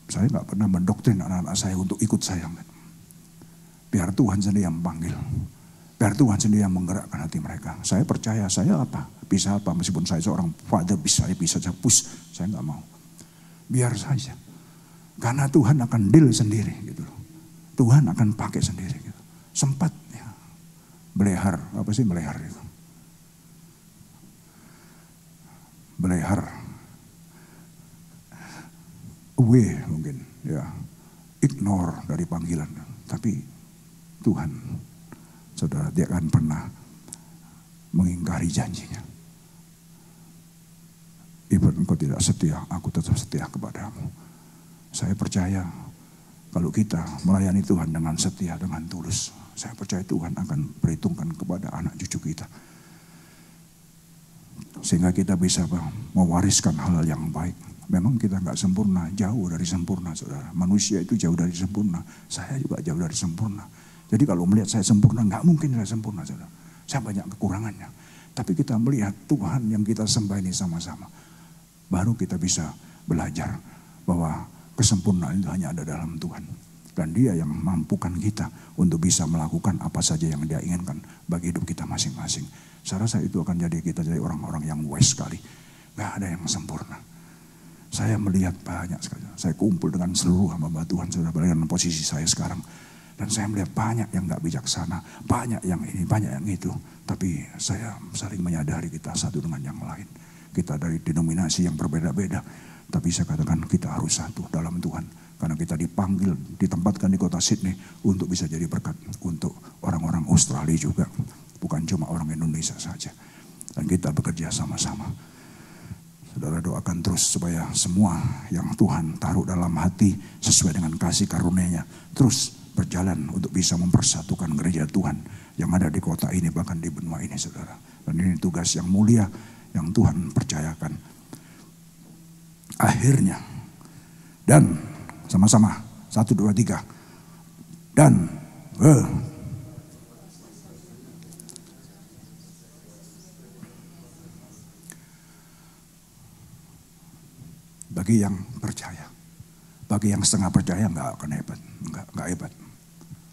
Saya nggak pernah mendoktrin anak-anak saya untuk ikut saya. Biar Tuhan sendiri yang panggil. Biar Tuhan sendiri yang menggerakkan hati mereka. Saya percaya, saya apa? Bisa apa? Meskipun saya seorang father, saya bisa saja push. Saya nggak mau. Biar saja. Karena Tuhan akan deal sendiri. Gitu. Tuhan akan pakai sendiri. Gitu. Sempat ya. Belehar. Apa sih belehar itu? Belehar. Away mungkin. Ya. Ignore dari panggilan. Tapi Tuhan, saudara, Dia akan pernah mengingkari janjinya. Even engkau tidak setia, aku tetap setia kepadamu. Saya percaya kalau kita melayani Tuhan dengan setia, dengan tulus, saya percaya Tuhan akan perhitungkan kepada anak cucu kita. Sehingga kita bisa mewariskan hal yang baik. Memang kita nggak sempurna, jauh dari sempurna, saudara. Manusia itu jauh dari sempurna. Saya juga jauh dari sempurna. Jadi kalau melihat saya sempurna, nggak mungkin saya sempurna, saudara. Saya banyak kekurangannya. Tapi kita melihat Tuhan yang kita sembah ini sama-sama. Baru kita bisa belajar bahwa kesempurnaan itu hanya ada dalam Tuhan. Dan Dia yang mampukan kita untuk bisa melakukan apa saja yang Dia inginkan bagi hidup kita masing-masing. Saya rasa itu akan jadi kita jadi orang-orang yang wise sekali. Gak ada yang sempurna. Saya melihat banyak sekali. Saya kumpul dengan seluruh hamba Tuhan. Sudah dengan posisi saya sekarang. Dan saya melihat banyak yang gak bijaksana. Banyak yang ini, banyak yang itu. Tapi saya saling menyadari kita satu dengan yang lain. Kita dari denominasi yang berbeda-beda. Tapi saya katakan kita harus satu dalam Tuhan. Karena kita dipanggil, ditempatkan di kota Sydney untuk bisa jadi berkat untuk orang-orang Australia juga. Bukan cuma orang Indonesia saja. Dan kita bekerja sama-sama. Saudara doakan terus supaya semua yang Tuhan taruh dalam hati sesuai dengan kasih karunia-Nya terus berjalan untuk bisa mempersatukan gereja Tuhan yang ada di kota ini, bahkan di benua ini, saudara. Dan ini tugas yang mulia yang Tuhan percayakan. Akhirnya, dan sama-sama 1, 2, 3 dan bagi yang percaya, bagi yang setengah percaya nggak akan hebat, nggak hebat.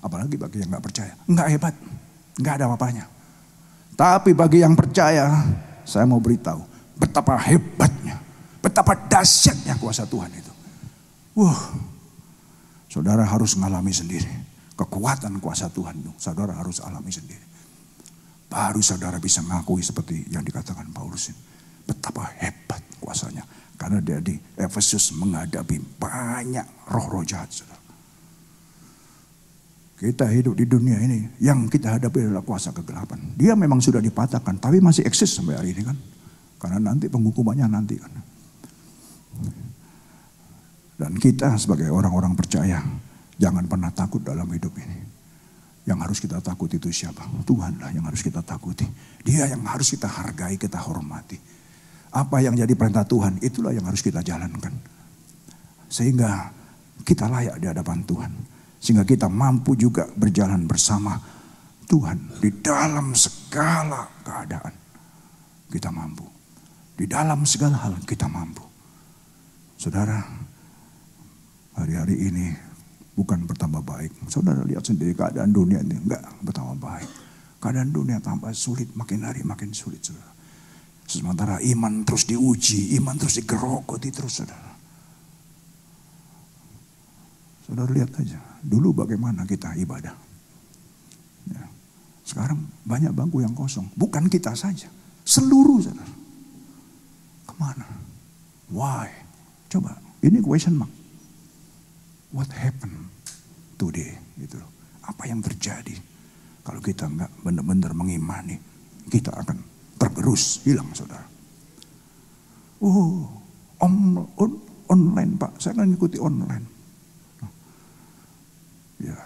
Apalagi bagi yang nggak percaya, nggak hebat, nggak ada apa-apanya. Tapi bagi yang percaya, saya mau beritahu betapa hebatnya, betapa dahsyatnya kuasa Tuhan itu. Saudara harus mengalami sendiri kekuatan kuasa Tuhan itu. Saudara harus alami sendiri. Baru saudara bisa mengakui seperti yang dikatakan Paulus ini. Betapa hebat kuasanya. Karena dia di Efesus menghadapi banyak roh-roh jahat, saudara. Kita hidup di dunia ini, yang kita hadapi adalah kuasa kegelapan. Dia memang sudah dipatahkan, tapi masih eksis sampai hari ini kan. Karena nanti penghukumannya nanti kan. Dan kita sebagai orang-orang percaya, jangan pernah takut dalam hidup ini. Yang harus kita takuti itu siapa? Tuhan lah yang harus kita takuti. Dia yang harus kita hargai, kita hormati. Apa yang jadi perintah Tuhan, itulah yang harus kita jalankan. Sehingga kita layak di hadapan Tuhan. Sehingga kita mampu juga berjalan bersama Tuhan. Di dalam segala keadaan kita mampu. Di dalam segala hal kita mampu. Saudara, hari-hari ini bukan bertambah baik. Saudara lihat sendiri keadaan dunia ini enggak bertambah baik. Keadaan dunia tambah sulit, makin hari makin sulit, saudara. Sementara iman terus diuji, iman terus digerogoti terus, saudara. Saudara lihat aja, dulu bagaimana kita ibadah. Ya. Sekarang banyak bangku yang kosong. Bukan kita saja, seluruh saudara. Kemana? Why? Coba, ini question mark. What happened today? Gitu loh. Apa yang terjadi? Kalau kita nggak benar-benar mengimani, kita akan tergerus, hilang saudara. Oh, online Pak, saya akan ikuti online. Ya,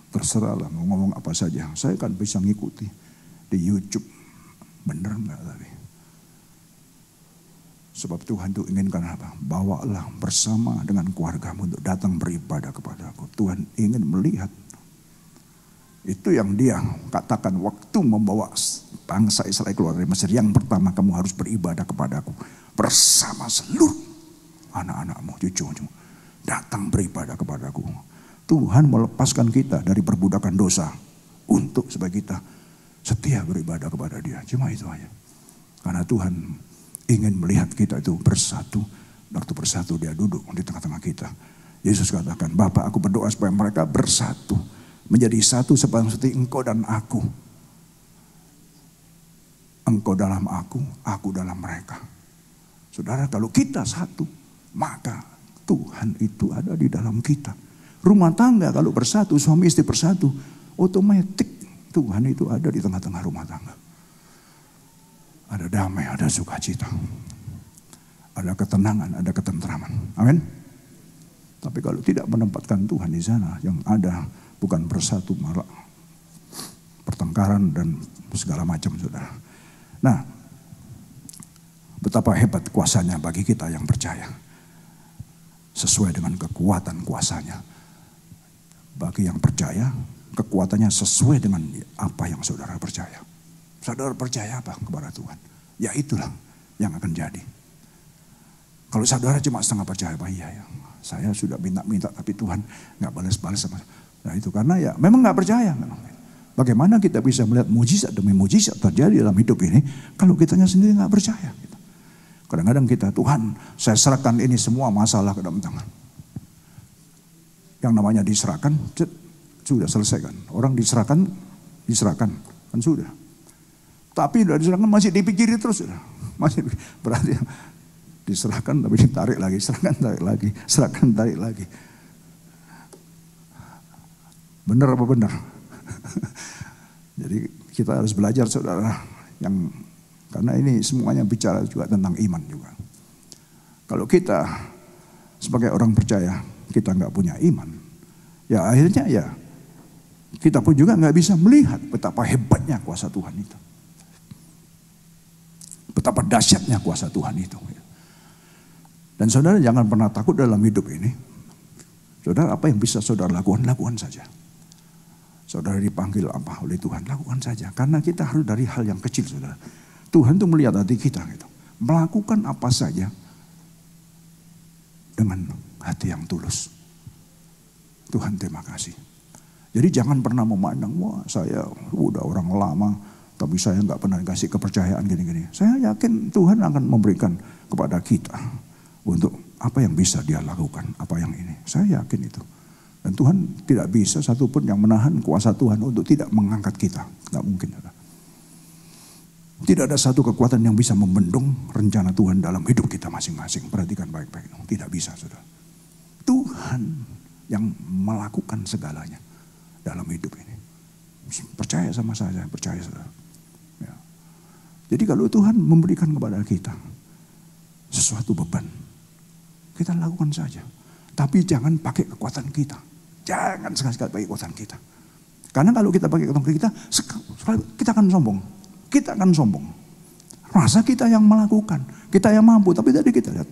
terserahlah mau ngomong apa saja. Saya kan bisa ngikuti di YouTube. Bener nggak tapi? Sebab Tuhan itu inginkan apa? Bawalah bersama dengan keluargamu untuk datang beribadah kepada Aku. Tuhan ingin melihat. Itu yang Dia katakan waktu membawa bangsa Israel keluar dari Mesir. Yang pertama kamu harus beribadah kepada Aku bersama seluruh anak-anakmu, cucu-cucu. Datang beribadah kepada Aku. Tuhan melepaskan kita dari perbudakan dosa untuk supaya kita setia beribadah kepada Dia. Cuma itu aja. Karena Tuhan ingin melihat kita itu bersatu. Waktu bersatu Dia duduk di tengah-tengah kita. Yesus katakan, Bapa, Aku berdoa supaya mereka bersatu. Menjadi satu seperti Engkau dan Aku. Engkau dalam Aku dalam mereka. Saudara, kalau kita satu, maka Tuhan itu ada di dalam kita. Rumah tangga kalau bersatu, suami istri bersatu, otomatis Tuhan itu ada di tengah-tengah rumah tangga. Ada damai, ada sukacita. Ada ketenangan, ada ketentraman. Amin. Tapi kalau tidak menempatkan Tuhan di sana, yang ada bukan bersatu, malah pertengkaran dan segala macam, saudara. Nah, betapa hebat kuasanya bagi kita yang percaya. Sesuai dengan kekuatan kuasanya. Bagi yang percaya, kekuatannya sesuai dengan apa yang saudara percaya. Saudara percaya apa kepada Tuhan? Ya itulah yang akan jadi. Kalau saudara cuma setengah percaya, Pak, iya ya, saya sudah minta-minta tapi Tuhan gak balas-balas sama. Nah itu karena ya memang gak percaya. Bagaimana kita bisa melihat mujizat demi mujizat terjadi dalam hidup ini kalau kitanya sendiri gak percaya. Kadang-kadang kita, Tuhan saya serahkan ini semua masalah ke dalam tangan. Yang namanya diserahkan, sudah selesai kan. Orang diserahkan kan sudah. Tapi sudah diserahkan masih dipikiri terus. Masih berarti diserahkan tapi ditarik lagi, serahkan tarik lagi, serahkan tarik lagi. Benar apa benar? Jadi kita harus belajar saudara, karena ini semuanya bicara juga tentang iman juga. Kalau kita sebagai orang percaya kita nggak punya iman, ya akhirnya ya kita pun juga nggak bisa melihat betapa hebatnya kuasa Tuhan itu, betapa dahsyatnya kuasa Tuhan itu. Dan saudara jangan pernah takut dalam hidup ini. Saudara apa yang bisa saudara lakukan, lakukan saja. Saudara dipanggil apa oleh Tuhan, lakukan saja. Karena kita harus dari hal yang kecil saudara. Tuhan tuh melihat hati kita gitu. Melakukan apa saja dengan hati yang tulus. Tuhan terima kasih. Jadi jangan pernah memandang, wah saya udah orang lama, tapi saya nggak pernah dikasih kepercayaan gini-gini. Saya yakin Tuhan akan memberikan kepada kita untuk apa yang bisa Dia lakukan, apa yang ini. Saya yakin itu. Dan Tuhan tidak bisa satupun yang menahan kuasa Tuhan untuk tidak mengangkat kita. Nggak mungkin. Tidak ada satu kekuatan yang bisa membendung rencana Tuhan dalam hidup kita masing-masing. Perhatikan baik-baik. Tidak bisa, saudara. Tuhan yang melakukan segalanya dalam hidup ini. Percaya sama saya, percaya saudara. Ya. Jadi kalau Tuhan memberikan kepada kita sesuatu beban, kita lakukan saja. Tapi jangan pakai kekuatan kita. Jangan sekali-sekali pakai kekuatan kita. Karena kalau kita pakai kekuatan kita akan sombong. Kita akan sombong. Rasa kita yang melakukan. Kita yang mampu. Tapi tadi kita lihat.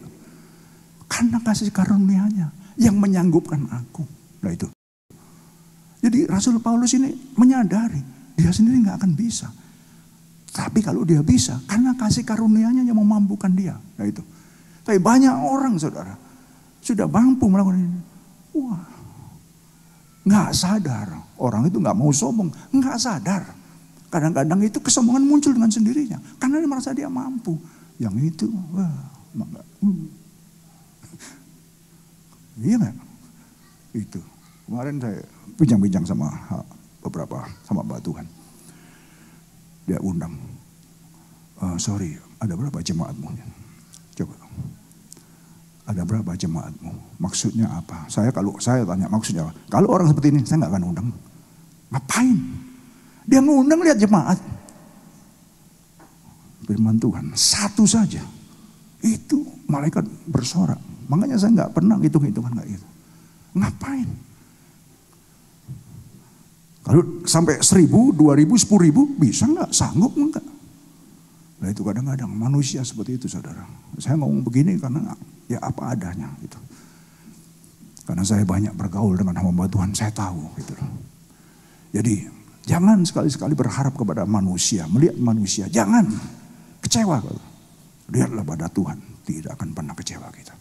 Karena kasih karunia-Nya yang menyanggupkan aku. Nah itu. Jadi Rasul Paulus ini menyadari. Dia sendiri gak akan bisa. Tapi kalau dia bisa. Karena kasih karunia-Nya yang memampukan dia. Nah itu. Tapi banyak orang saudara. Sudah mampu melakukan ini. Wah. Gak sadar. Orang itu gak mau sombong. Gak sadar. Kadang-kadang itu kesombongan muncul dengan sendirinya. Karena dia merasa dia mampu. Yang itu, wah, enggak. Iya gak? Itu. Kemarin saya bincang-bincang sama beberapa sama Mbak Tuhan. Dia undang. Sorry, ada berapa jemaatmu? Coba. Ada berapa jemaatmu? Maksudnya apa? Kalau saya tanya maksudnya apa? Kalau orang seperti ini saya nggak akan undang. Ngapain? Dia ngundang lihat jemaat. Firman Tuhan satu saja. Itu malaikat bersorak. Makanya saya nggak pernah hitung-hitungan nggak itu. Ngapain? Kalau sampai 1.000, 2.000, 10.000 bisa nggak? Sanggup nggak? Nah itu kadang-kadang manusia seperti itu saudara. Saya ngomong begini karena ya apa adanya gitu. Karena saya banyak bergaul dengan hamba Tuhan, saya tahu gitu. Jadi jangan sekali-sekali berharap kepada manusia, melihat manusia. Jangan kecewa. Lihatlah pada Tuhan, tidak akan pernah kecewa kita.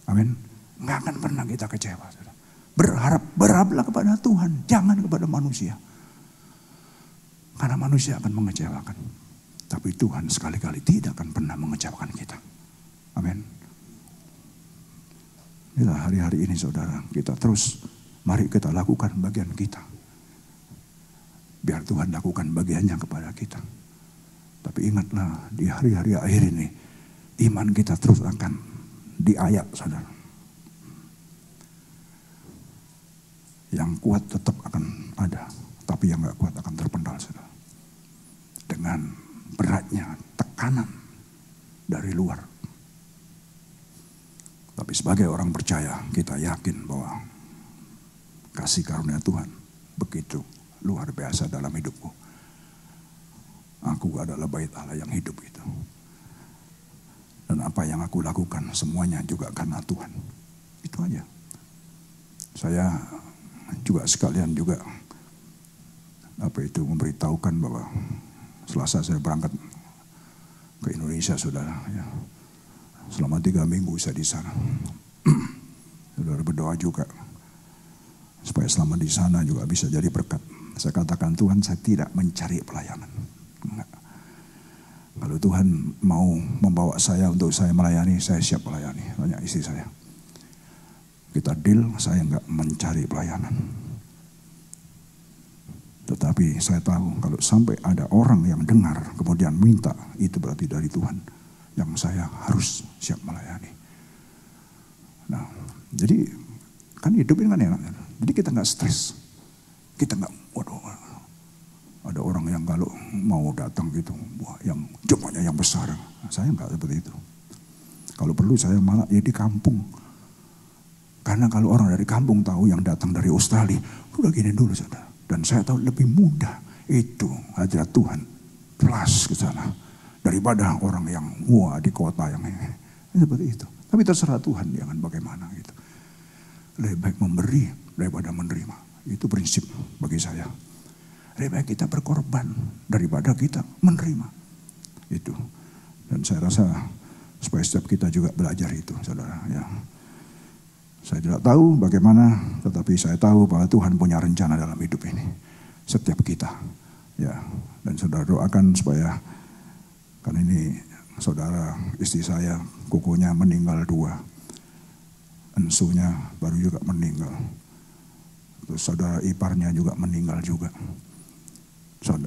Amin. Nggak akan pernah kita kecewa. Saudara. Berharaplah kepada Tuhan, jangan kepada manusia. Karena manusia akan mengecewakan. Tapi Tuhan sekali-kali tidak akan pernah mengecewakan kita. Amin. Inilah hari-hari ini saudara, kita terus mari kita lakukan bagian kita. Biar Tuhan lakukan bagiannya kepada kita. Tapi ingatlah di hari-hari akhir ini, iman kita terus akan diayak saudara. Yang kuat tetap akan ada, tapi yang gak kuat akan terpendal saudara. Dengan beratnya tekanan dari luar. Tapi sebagai orang percaya kita yakin bahwa kasih karunia Tuhan begitu luar biasa dalam hidupku. Aku adalah bait Allah yang hidup itu. Dan apa yang aku lakukan semuanya juga karena Tuhan. Itu aja. Saya juga sekalian juga memberitahukan bahwa Selasa saya berangkat ke Indonesia saudara. Ya. Selama 3 minggu saya di sana. Saudara berdoa juga supaya selama di sana juga bisa jadi berkat. Saya katakan Tuhan, saya tidak mencari pelayanan. Enggak. Kalau Tuhan mau membawa saya untuk saya melayani, saya siap melayani. Tanya istri saya. Kita deal, saya enggak mencari pelayanan. Tetapi saya tahu kalau sampai ada orang yang dengar kemudian minta, itu berarti dari Tuhan. Yang saya harus siap melayani. Nah, jadi kan hidup ini kan enak. Jadi kita nggak stres. Kita nggak, waduh, ada orang yang kalau mau datang gitu, wah yang jumlahnya yang besar. Nah, saya nggak seperti itu. Kalau perlu saya malah ya di kampung. Karena kalau orang dari kampung tahu yang datang dari Australia, udah gini dulu saudara. Dan saya tahu lebih mudah itu hadirat Tuhan plus ke sana daripada orang yang di kota yang ini. Seperti itu. Tapi terserah Tuhan jangan bagaimana gitu. Lebih baik memberi daripada menerima. Itu prinsip bagi saya. Lebih baik kita berkorban daripada kita menerima. Itu. Dan saya rasa supaya setiap kita juga belajar itu saudara ya. Saya tidak tahu bagaimana, tetapi saya tahu bahwa Tuhan punya rencana dalam hidup ini. Setiap kita. Ya. Dan saudara doakan supaya, kan ini saudara istri saya, kukunya meninggal 2. Ensunya baru juga meninggal. Terus saudara iparnya juga meninggal juga.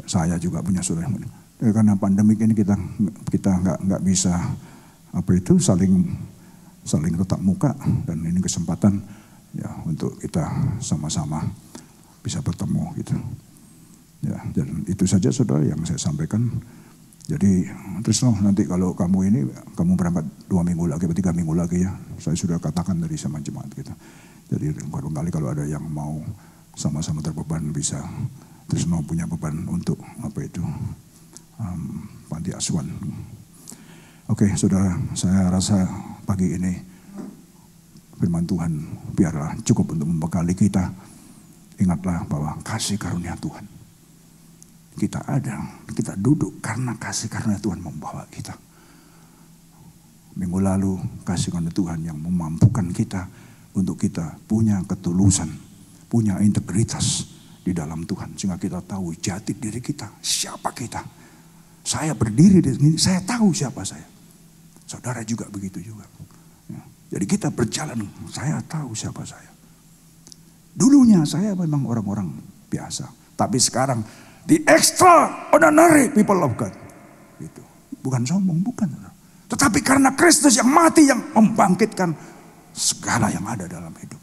Saya juga punya saudara yang meninggal. Karena pandemik ini kita nggak bisa saling tetap muka, dan ini kesempatan ya untuk kita sama-sama bisa bertemu gitu. Ya, dan itu saja saudara yang saya sampaikan. Jadi terus nanti kalau kamu berangkat 2 minggu lagi, 3 minggu lagi ya, saya sudah katakan dari sama jemaat kita. Jadi barangkali kalau ada yang mau sama-sama terbeban bisa terus punya beban untuk panti asuhan. Oke, saudara, saya rasa pagi ini firman Tuhan biarlah cukup untuk membekali kita. Ingatlah bahwa kasih karunia Tuhan. Kita duduk karena kasih karunia Tuhan membawa kita. Minggu lalu kasih karunia Tuhan yang memampukan kita untuk kita punya ketulusan, punya integritas di dalam Tuhan. Sehingga kita tahu jati diri kita, siapa kita. Saya berdiri di sini, saya tahu siapa saya. Saudara juga begitu juga. Ya. Jadi kita berjalan, saya tahu siapa saya. Dulunya saya memang orang-orang biasa. Tapi sekarang the extraordinary people of God. Itu. Bukan sombong, bukan. Tetapi karena Kristus yang mati yang membangkitkan segala yang ada dalam hidup.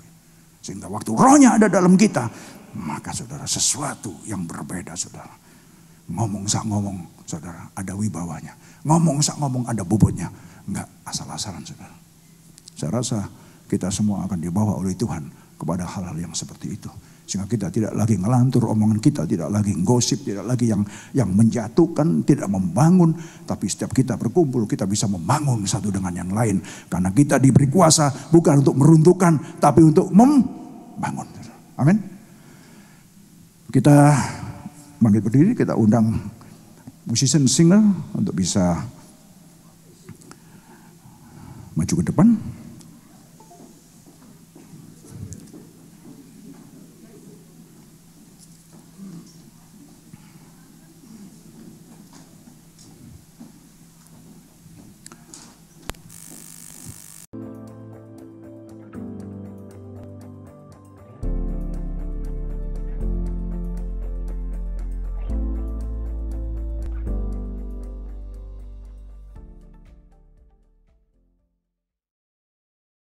Sehingga waktu rohnya ada dalam kita, maka saudara sesuatu yang berbeda saudara. Ngomong saudara ada wibawanya. Ngomong ada bobotnya. Enggak asal-asalan saudara. Saya rasa kita semua akan dibawa oleh Tuhan kepada hal-hal yang seperti itu. Sehingga kita tidak lagi ngelantur omongan kita, tidak lagi gosip, tidak lagi yang menjatuhkan, tidak membangun. Tapi setiap kita berkumpul, kita bisa membangun satu dengan yang lain. Karena kita diberi kuasa bukan untuk meruntuhkan, tapi untuk membangun. Amin. Kita bangkit berdiri, kita undang musician singer untuk bisa maju ke depan.